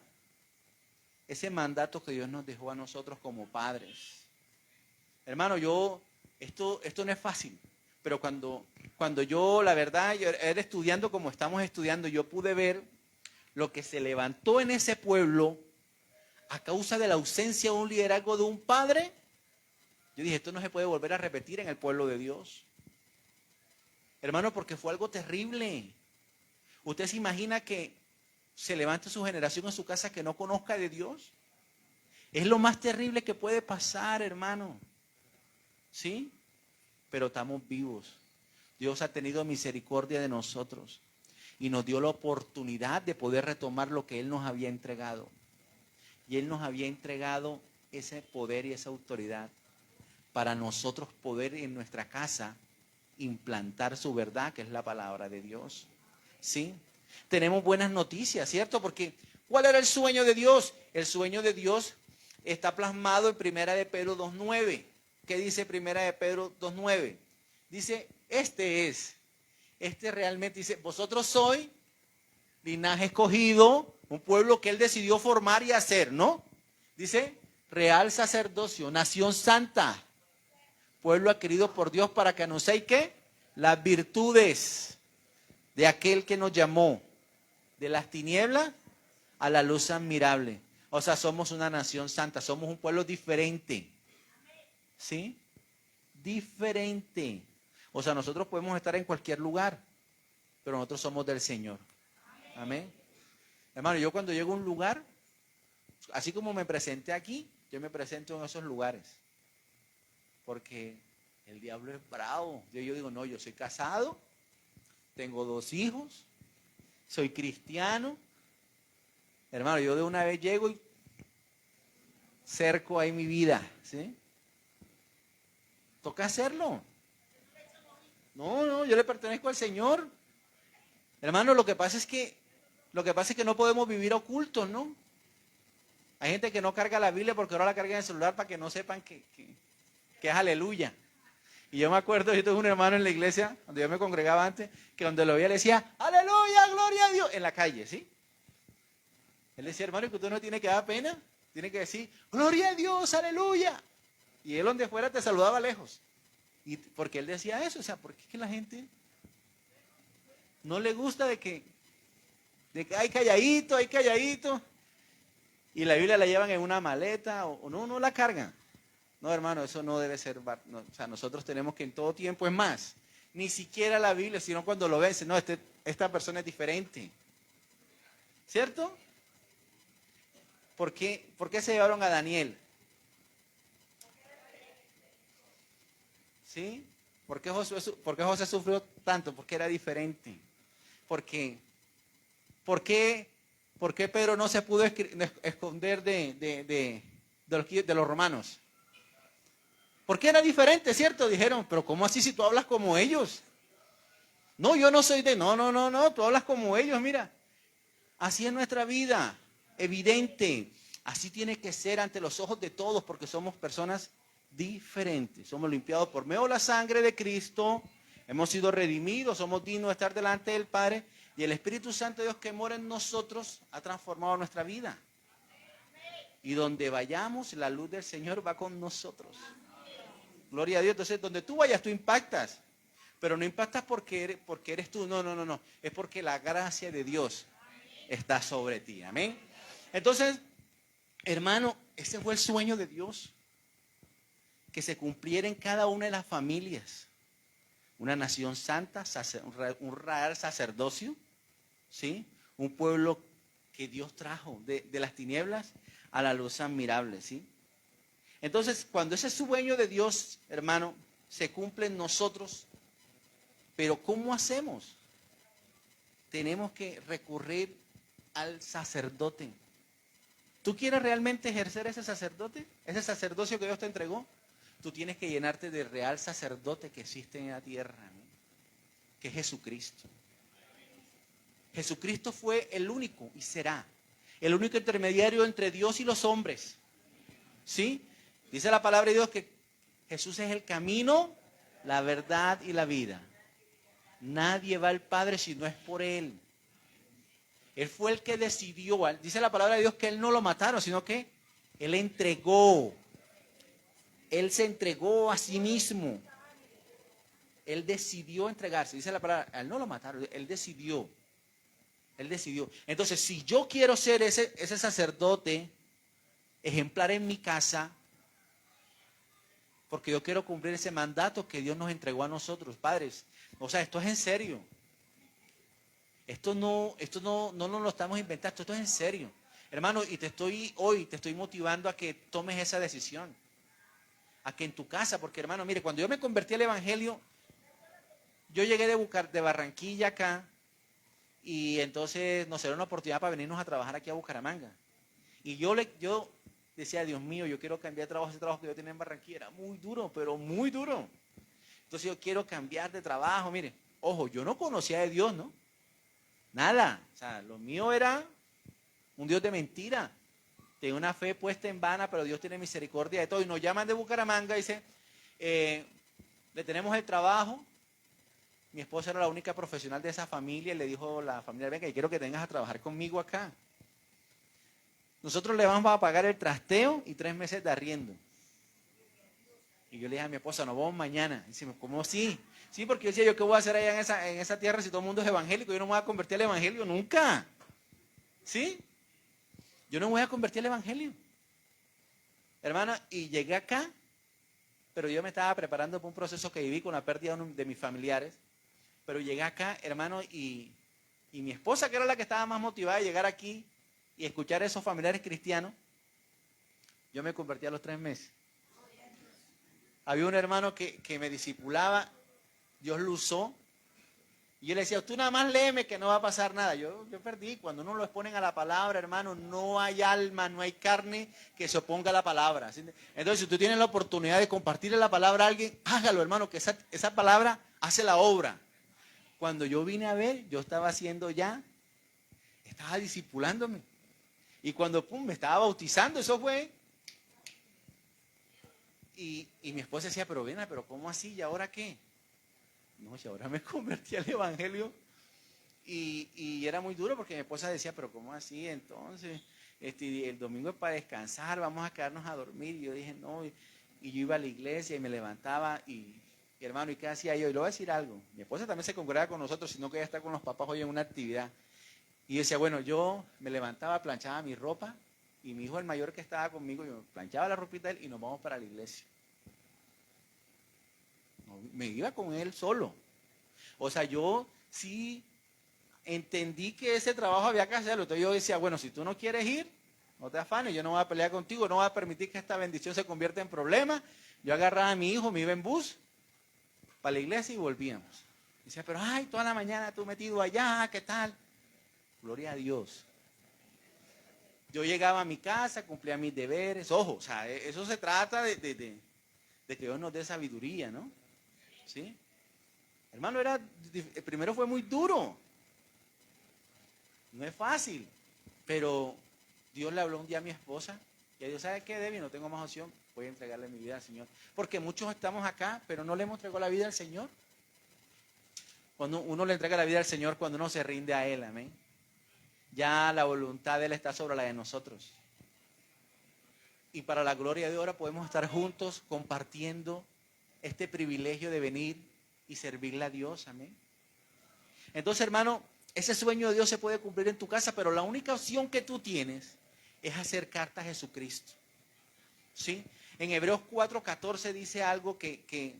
ese mandato que Dios nos dejó a nosotros como padres. Hermano, esto no es fácil, pero cuando yo, la verdad, yo era estudiando como estamos estudiando, yo pude ver lo que se levantó en ese pueblo a causa de la ausencia de un liderazgo de un padre. Yo dije, esto no se puede volver a repetir en el pueblo de Dios. Hermano, porque fue algo terrible. ¿Usted se imagina que se levante su generación en su casa que no conozca de Dios? Es lo más terrible que puede pasar, hermano. ¿Sí? Pero estamos vivos. Dios ha tenido misericordia de nosotros y nos dio la oportunidad de poder retomar lo que Él nos había entregado. Y Él nos había entregado ese poder y esa autoridad para nosotros poder en nuestra casa implantar su verdad, que es la palabra de Dios. ¿Sí? Tenemos buenas noticias, ¿cierto? Porque ¿cuál era el sueño de Dios? El sueño de Dios está plasmado en 1 de Pedro 2:9. ¿Qué dice 1 de Pedro 2:9? Dice, este realmente dice, vosotros sois linaje escogido, un pueblo que Él decidió formar y hacer, ¿no? Dice, real sacerdocio, nación santa, pueblo adquirido por Dios para que anunciéis, ¿qué? las virtudes de aquel que nos llamó de las tinieblas a la luz admirable. O sea, somos una nación santa, somos un pueblo diferente. ¿Sí? Diferente. O sea, nosotros podemos estar en cualquier lugar, pero nosotros somos del Señor. Amén. Hermano, yo cuando llego a un lugar, así como me presenté aquí, yo me presento en esos lugares. Porque el diablo es bravo. Yo digo, no, yo soy casado, tengo 2 hijos, soy cristiano. Hermano, yo de una vez llego y cerco ahí mi vida, ¿sí? Toca hacerlo. No, yo le pertenezco al Señor. Hermano, lo que pasa es que no podemos vivir ocultos, ¿no? Hay gente que no carga la Biblia porque ahora la carga en el celular para que no sepan que es aleluya. Y yo me acuerdo, yo tuve un hermano en la iglesia, donde yo me congregaba antes, que donde lo veía le decía, aleluya, gloria a Dios, en la calle, ¿sí? Él decía, hermano, que usted no tiene que dar pena, tiene que decir, gloria a Dios, aleluya. Y él donde fuera te saludaba lejos. Y porque él decía eso, o sea, porque es que la gente no le gusta de que hay calladito. Y la Biblia la llevan en una maleta o no la cargan. No, hermano, eso no debe ser. No, o sea, nosotros tenemos que en todo tiempo, es más, ni siquiera la Biblia, sino cuando lo ven, no, esta persona es diferente. ¿Cierto? ¿Por qué se llevaron a Daniel? ¿Sí? ¿Por qué José sufrió tanto? Porque era diferente. ¿Por qué Pedro no se pudo esconder de los romanos? Porque era diferente, ¿cierto? Dijeron, pero ¿cómo así si tú hablas como ellos? No, yo no soy no, tú hablas como ellos, mira. Así es nuestra vida, evidente. Así tiene que ser ante los ojos de todos porque somos personas diferentes. Somos limpiados por medio de la sangre de Cristo, hemos sido redimidos, somos dignos de estar delante del Padre y el Espíritu Santo de Dios que mora en nosotros ha transformado nuestra vida. Y donde vayamos, la luz del Señor va con nosotros. Gloria a Dios. Entonces, donde tú vayas, tú impactas. Pero no impactas porque eres tú. No. Es porque la gracia de Dios está sobre ti. Amén. Entonces, hermano, ese fue el sueño de Dios. Que se cumpliera en cada una de las familias. Una nación santa, un real sacerdocio. ¿Sí? Un pueblo que Dios trajo de las tinieblas a la luz admirable. ¿Sí? Entonces, cuando ese sueño de Dios, hermano, se cumple en nosotros, pero ¿cómo hacemos? Tenemos que recurrir al sacerdote. ¿Tú quieres realmente ejercer ese sacerdote? Ese sacerdocio que Dios te entregó. Tú tienes que llenarte del real sacerdote que existe en la tierra, ¿no? Que es Jesucristo. Jesucristo fue el único y será el único intermediario entre Dios y los hombres. ¿Sí? Dice la palabra de Dios que Jesús es el camino, la verdad y la vida. Nadie va al Padre si no es por Él. Él fue el que decidió. Dice la palabra de Dios que Él no lo mataron, sino que Él entregó. Él se entregó a sí mismo. Él decidió entregarse. Dice la palabra, Él no lo mataron, Él decidió. Él decidió. Entonces, si yo quiero ser ese sacerdote ejemplar en mi casa, porque yo quiero cumplir ese mandato que Dios nos entregó a nosotros, padres. O sea, esto es en serio. Esto no nos lo estamos inventando, esto es en serio. Hermano, y hoy te estoy motivando a que tomes esa decisión. A que en tu casa, porque hermano, mire, cuando yo me convertí al Evangelio, yo llegué de Barranquilla acá, y entonces nos dieron una oportunidad para venirnos a trabajar aquí a Bucaramanga. Y yo decía, Dios mío, yo quiero cambiar de trabajo, ese trabajo que yo tenía en Barranquilla era muy duro, pero muy duro. Entonces yo quiero cambiar de trabajo, mire, ojo, yo no conocía de Dios, ¿no? Nada, o sea, lo mío era un Dios de mentira. Tengo una fe puesta en vana, pero Dios tiene misericordia de todo. Y nos llaman de Bucaramanga y dice, le tenemos el trabajo. Mi esposa era la única profesional de esa familia y le dijo a la familia, venga, y quiero que vengas a trabajar conmigo acá. Nosotros le vamos a pagar el trasteo y 3 meses de arriendo. Y yo le dije a mi esposa, nos vamos mañana. Y dice, ¿cómo sí? Sí, porque yo decía, ¿yo qué voy a hacer allá en esa tierra si todo el mundo es evangélico? Yo no me voy a convertir al evangelio nunca. ¿Sí? Yo no me voy a convertir al evangelio. Hermana, y llegué acá, pero yo me estaba preparando para un proceso que viví con la pérdida de mis familiares. Pero llegué acá, hermano, y mi esposa, que era la que estaba más motivada de llegar aquí y escuchar a esos familiares cristianos, yo me convertí a los 3 meses. Había un hermano que me discipulaba, Dios lo usó, y yo le decía, tú nada más léeme que no va a pasar nada. Yo perdí, cuando uno lo exponen a la palabra, hermano, no hay alma, no hay carne que se oponga a la palabra. Entonces, si tú tienes la oportunidad de compartirle la palabra a alguien, hágalo, hermano, que esa palabra hace la obra. Cuando yo vine a ver, yo estaba estaba discipulándome. Y cuando me estaba bautizando, eso fue. Y mi esposa decía, pero ¿cómo así? ¿Y ahora qué? No, y ahora me convertí al evangelio. Y era muy duro porque mi esposa decía, pero ¿cómo así? Entonces, el domingo es para descansar, vamos a quedarnos a dormir. Y yo dije, no. Y yo iba a la iglesia y me levantaba y hermano, ¿y qué hacía yo? Y le voy a decir algo. Mi esposa también se congrega con nosotros, sino que ella está con los papás hoy en una actividad. Y decía, bueno, yo me levantaba, planchaba mi ropa, y mi hijo el mayor que estaba conmigo, yo planchaba la ropita de él y nos vamos para la iglesia. Me iba con él solo. O sea, yo sí entendí que ese trabajo había que hacerlo. Entonces yo decía, bueno, si tú no quieres ir, no te afanes, yo no voy a pelear contigo, no voy a permitir que esta bendición se convierta en problema. Yo agarraba a mi hijo, me iba en bus para la iglesia y volvíamos. Decía, pero ay, toda la mañana tú metido allá, ¿qué tal? Gloria a Dios. Yo llegaba a mi casa, cumplía mis deberes. Ojo, o sea, eso se trata de que Dios nos dé sabiduría, ¿no? ¿Sí? Hermano, primero fue muy duro. No es fácil. Pero Dios le habló un día a mi esposa. Y Dios, ¿sabe qué, Debbie? No tengo más opción. Voy a entregarle mi vida al Señor. Porque muchos estamos acá, pero no le hemos entregado la vida al Señor. Cuando uno le entrega la vida al Señor, cuando uno se rinde a Él, amén. Ya la voluntad de Él está sobre la de nosotros. Y para la gloria de Dios ahora podemos estar juntos compartiendo este privilegio de venir y servirle a Dios, amén. Entonces, hermano, ese sueño de Dios se puede cumplir en tu casa, pero la única opción que tú tienes es acercarte a Jesucristo. ¿Sí? En Hebreos 4:14 dice algo que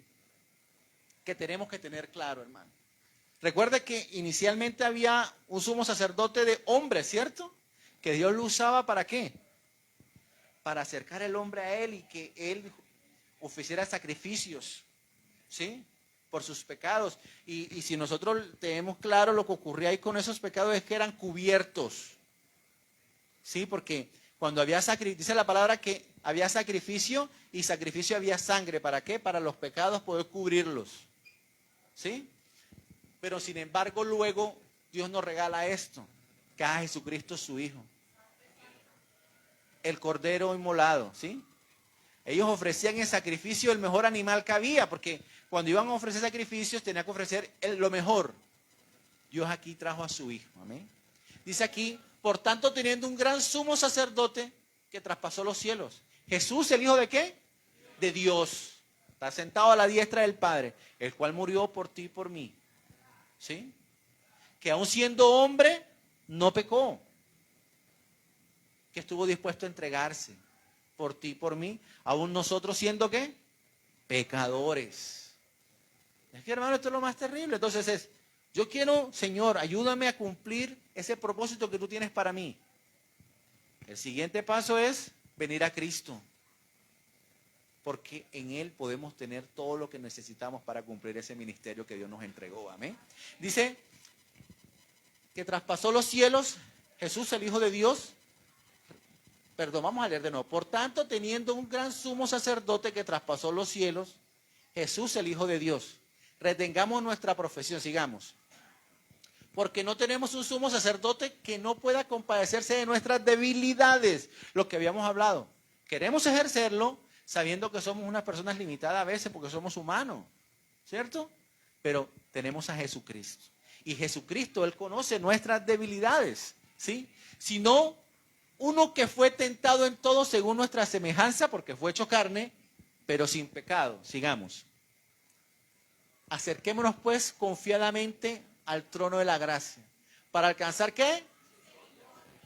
tenemos que tener claro, hermano. Recuerde que inicialmente había un sumo sacerdote de hombres, ¿cierto? Que Dios lo usaba ¿para qué? Para acercar al hombre a Él y que Él ofreciera sacrificios, ¿sí? Por sus pecados. Y si nosotros tenemos claro lo que ocurría ahí con esos pecados es que eran cubiertos, ¿sí? Porque cuando había sacrificio, dice la palabra que había sacrificio y sacrificio había sangre. ¿Para qué? Para los pecados poder cubrirlos, ¿sí? Pero sin embargo luego Dios nos regala esto, que a Jesucristo su Hijo. El cordero inmolado, ¿sí? Ellos ofrecían en sacrificio el mejor animal que había, porque cuando iban a ofrecer sacrificios tenían que ofrecer lo mejor. Dios aquí trajo a su Hijo, amén. Dice aquí, por tanto teniendo un gran sumo sacerdote que traspasó los cielos. Jesús, ¿el Hijo de qué? De Dios. Está sentado a la diestra del Padre, el cual murió por ti y por mí. ¿Sí? Que aun siendo hombre, no pecó. Que estuvo dispuesto a entregarse por ti y por mí. Aún nosotros siendo ¿qué? Pecadores. Es que, hermano, esto es lo más terrible. Entonces yo quiero, Señor, ayúdame a cumplir ese propósito que tú tienes para mí. El siguiente paso es venir a Cristo. Porque en Él podemos tener todo lo que necesitamos para cumplir ese ministerio que Dios nos entregó. Amén. Dice que traspasó los cielos, Jesús, el Hijo de Dios. Perdón, vamos a leer de nuevo. Por tanto, teniendo un gran sumo sacerdote que traspasó los cielos, Jesús, el Hijo de Dios. Retengamos nuestra profesión, sigamos. Porque no tenemos un sumo sacerdote que no pueda compadecerse de nuestras debilidades. Lo que habíamos hablado. Queremos ejercerlo, sabiendo que somos unas personas limitadas a veces porque somos humanos, ¿cierto? Pero tenemos a Jesucristo. Y Jesucristo, Él conoce nuestras debilidades, ¿sí? Sino uno que fue tentado en todo según nuestra semejanza, porque fue hecho carne, pero sin pecado. Sigamos. Acerquémonos pues confiadamente al trono de la gracia. ¿Para alcanzar qué?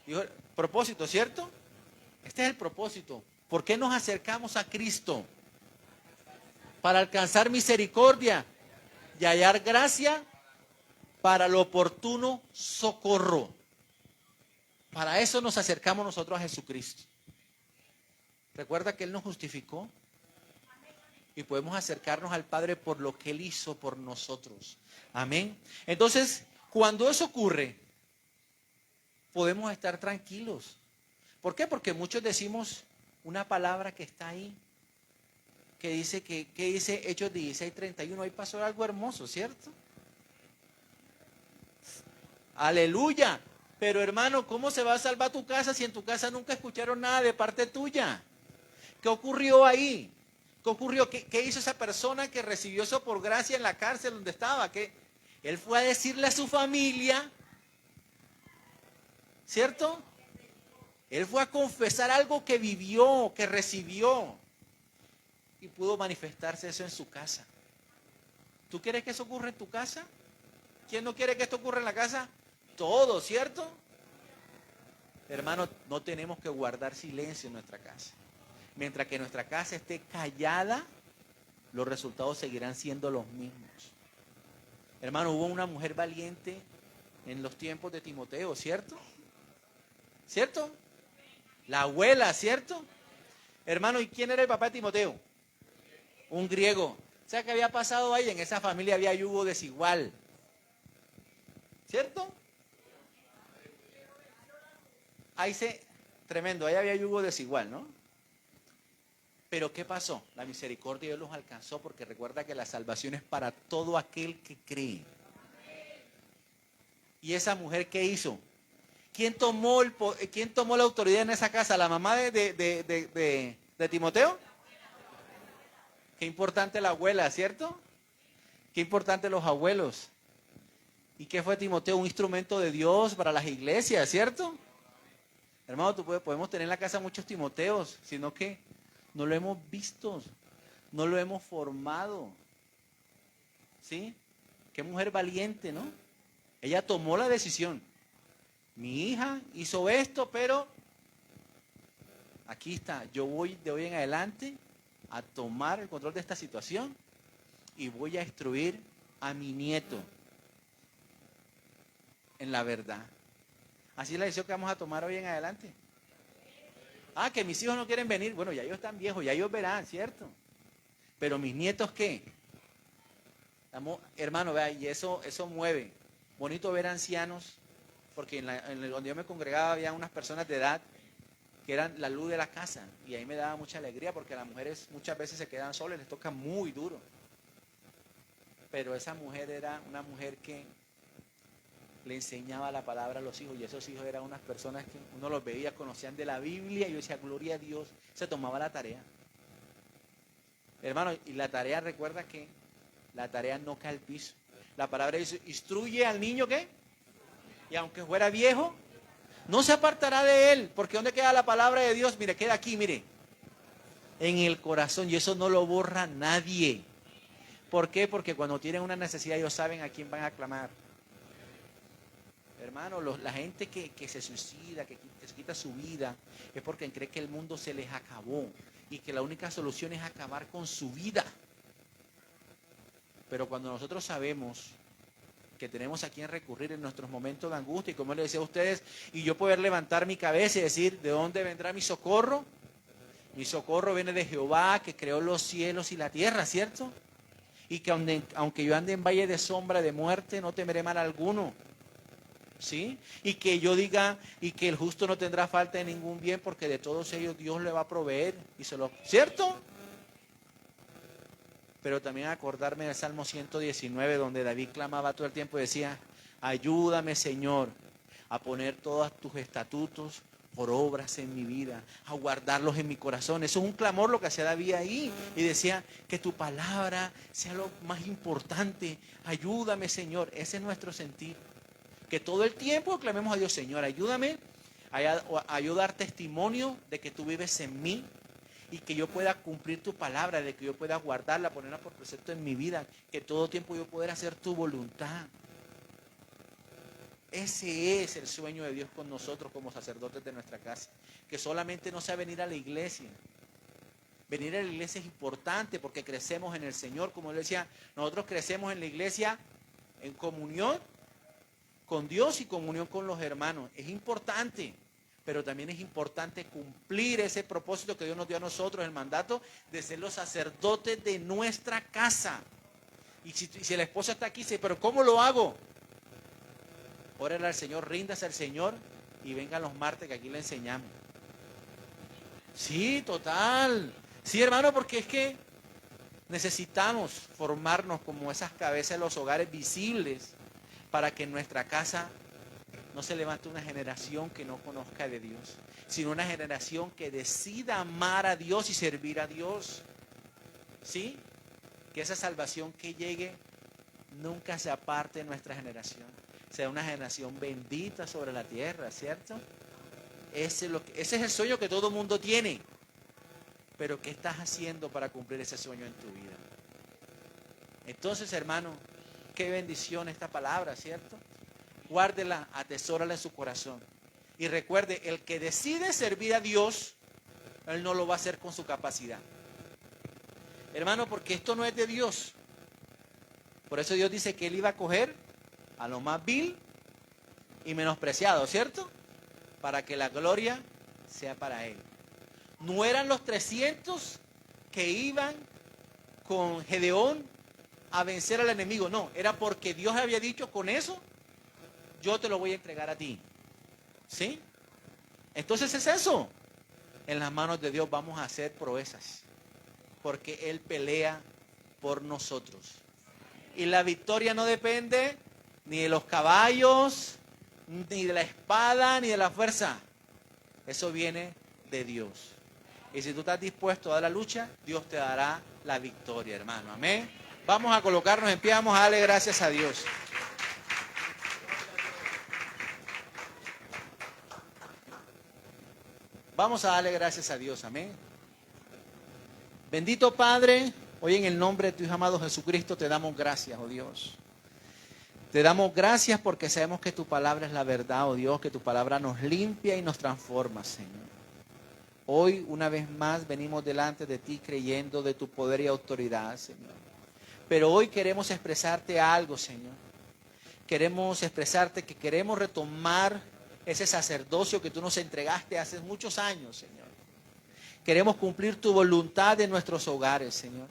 Dijo, propósito, ¿cierto? Este es el propósito. ¿Por qué nos acercamos a Cristo? Para alcanzar misericordia y hallar gracia para el oportuno socorro. Para eso nos acercamos nosotros a Jesucristo. Recuerda que Él nos justificó y podemos acercarnos al Padre por lo que Él hizo por nosotros. Amén. Entonces, cuando eso ocurre, podemos estar tranquilos. ¿Por qué? Porque muchos decimos una palabra que está ahí, que dice, que dice Hechos 16:31, ahí pasó algo hermoso, ¿cierto? Aleluya. Pero hermano, ¿cómo se va a salvar tu casa si en tu casa nunca escucharon nada de parte tuya? ¿Qué ocurrió ahí? ¿Qué ocurrió? ¿Qué hizo esa persona que recibió eso por gracia en la cárcel donde estaba? Que él fue a decirle a su familia, ¿cierto? Él fue a confesar algo que vivió, que recibió, y pudo manifestarse eso en su casa. ¿Tú quieres que eso ocurra en tu casa? ¿Quién no quiere que esto ocurra en la casa? Todos, ¿cierto? Hermano, no tenemos que guardar silencio en nuestra casa. Mientras que nuestra casa esté callada, los resultados seguirán siendo los mismos. Hermano, hubo una mujer valiente en los tiempos de Timoteo, ¿cierto? ¿Cierto? La abuela, ¿cierto? Hermano, ¿y quién era el papá de Timoteo? Un griego. O sea, ¿qué había pasado ahí? En esa familia había yugo desigual. ¿Cierto? Tremendo, ahí había yugo desigual, ¿no? Pero ¿qué pasó? La misericordia de Dios los alcanzó, porque recuerda que la salvación es para todo aquel que cree. ¿Y esa mujer qué hizo? ¿Quién tomó la autoridad en esa casa? ¿La mamá de Timoteo? Qué importante la abuela, ¿cierto? Qué importante los abuelos. ¿Y qué fue Timoteo? Un instrumento de Dios para las iglesias, ¿cierto? Hermano, podemos tener en la casa muchos Timoteos, sino que no lo hemos visto, no lo hemos formado. ¿Sí? Qué mujer valiente, ¿no? Ella tomó la decisión. Mi hija hizo esto, pero aquí está. Yo voy de hoy en adelante a tomar el control de esta situación y voy a instruir a mi nieto en la verdad. Así es la decisión que vamos a tomar hoy en adelante. Ah, que mis hijos no quieren venir. Bueno, ya ellos están viejos, ya ellos verán, ¿cierto? Pero mis nietos, ¿qué? Hermano, vea, y eso mueve. Bonito ver ancianos, porque donde yo me congregaba había unas personas de edad que eran la luz de la casa. Y ahí me daba mucha alegría, porque las mujeres muchas veces se quedan solas, les toca muy duro. Pero esa mujer era una mujer que le enseñaba la palabra a los hijos, y esos hijos eran unas personas que uno los veía, conocían de la Biblia, y yo decía, gloria a Dios, se tomaba la tarea. Hermano, y la tarea, recuerda que la tarea no cae al piso. La palabra dice, instruye al niño, ¿qué? Y aunque fuera viejo, no se apartará de él, porque ¿dónde queda la palabra de Dios? Mire, queda aquí, mire, en el corazón, y eso no lo borra nadie. ¿Por qué? Porque cuando tienen una necesidad, ellos saben a quién van a clamar. Hermano, la gente que se suicida, que se quita su vida, es porque cree que el mundo se les acabó y que la única solución es acabar con su vida. Pero cuando nosotros sabemos que tenemos a quien recurrir en nuestros momentos de angustia, y como les decía a ustedes, y yo poder levantar mi cabeza y decir, ¿de dónde vendrá mi socorro? Mi socorro viene de Jehová, que creó los cielos y la tierra, ¿cierto? Y que aunque yo ande en valle de sombra de muerte, no temeré mal alguno. ¿Sí? Y que yo diga, y que el justo no tendrá falta de ningún bien, porque de todos ellos Dios le va a proveer, ¿cierto? Pero también acordarme del Salmo 119, donde David clamaba todo el tiempo y decía, ayúdame, Señor, a poner todos tus estatutos por obras en mi vida, a guardarlos en mi corazón. Eso es un clamor lo que hacía David ahí, y decía, que tu palabra sea lo más importante, ayúdame, Señor. Ese es nuestro sentir. Que todo el tiempo clamemos a Dios, Señor, ayúdame a dar testimonio de que tú vives en mí, y que yo pueda cumplir tu palabra, de que yo pueda guardarla, ponerla por precepto en mi vida, que todo tiempo yo pueda hacer tu voluntad. Ese es el sueño de Dios con nosotros como sacerdotes de nuestra casa, que solamente no sea venir a la iglesia. Venir a la iglesia es importante porque crecemos en el Señor, como él decía, nosotros crecemos en la iglesia en comunión con Dios y comunión con los hermanos. Es importante. Pero también es importante cumplir ese propósito que Dios nos dio a nosotros, el mandato de ser los sacerdotes de nuestra casa. Y si la esposa está aquí, dice, pero ¿cómo lo hago? Órale al Señor, ríndase al Señor y vengan los martes que aquí le enseñamos. Sí, total. Sí, hermano, porque es que necesitamos formarnos como esas cabezas de los hogares visibles para que en nuestra casa no se levante una generación que no conozca de Dios, sino una generación que decida amar a Dios y servir a Dios. ¿Sí? Que esa salvación que llegue nunca se aparte de nuestra generación. Sea una generación bendita sobre la tierra, ¿cierto? Ese es el sueño que todo mundo tiene. Pero ¿qué estás haciendo para cumplir ese sueño en tu vida? Entonces, hermano, qué bendición esta palabra, ¿cierto? Guárdela, atesórala en su corazón. Y recuerde, el que decide servir a Dios, él no lo va a hacer con su capacidad. Hermano, porque esto no es de Dios. Por eso Dios dice que él iba a coger a lo más vil y menospreciado, ¿cierto? Para que la gloria sea para él. No eran los 300 que iban con Gedeón a vencer al enemigo, no, era porque Dios había dicho, con eso yo te lo voy a entregar a ti. ¿Sí? Entonces es eso. En las manos de Dios vamos a hacer proezas. Porque Él pelea por nosotros. Y la victoria no depende ni de los caballos, ni de la espada, ni de la fuerza. Eso viene de Dios. Y si tú estás dispuesto a dar la lucha, Dios te dará la victoria, hermano. Amén. Vamos a colocarnos en pie, vamos a darle gracias a Dios. Vamos a darle gracias a Dios, amén. Bendito Padre, hoy en el nombre de tu Hijo amado Jesucristo te damos gracias, oh Dios. Te damos gracias porque sabemos que tu palabra es la verdad, oh Dios, que tu palabra nos limpia y nos transforma, Señor. Hoy, una vez más, venimos delante de ti creyendo de tu poder y autoridad, Señor. Pero hoy queremos expresarte algo, Señor. Queremos expresarte que queremos retomar ese sacerdocio que tú nos entregaste hace muchos años, Señor. Queremos cumplir tu voluntad en nuestros hogares, Señor.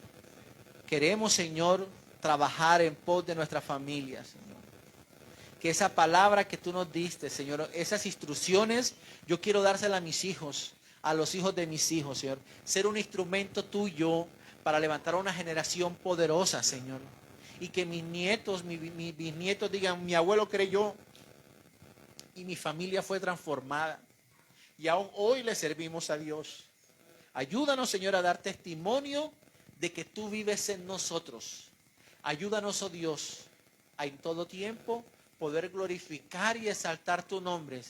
Queremos, Señor, trabajar en pos de nuestra familia, Señor. Que esa palabra que tú nos diste, Señor, esas instrucciones, yo quiero dárselas a mis hijos, a los hijos de mis hijos, Señor. Ser un instrumento tuyo para levantar una generación poderosa, Señor. Y que mis nietos, mis bisnietos digan, mi abuelo creyó y mi familia fue transformada. Y aún hoy le servimos a Dios. Ayúdanos, Señor, a dar testimonio de que tú vives en nosotros. Ayúdanos, oh Dios, a en todo tiempo poder glorificar y exaltar tu nombre.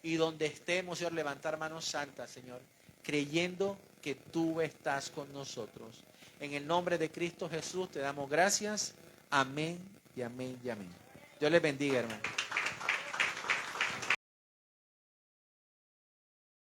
Y donde estemos, Señor, levantar manos santas, Señor, creyendo que tú estás con nosotros. En el nombre de Cristo Jesús te damos gracias. Amén y amén y amén. Dios les bendiga, hermano.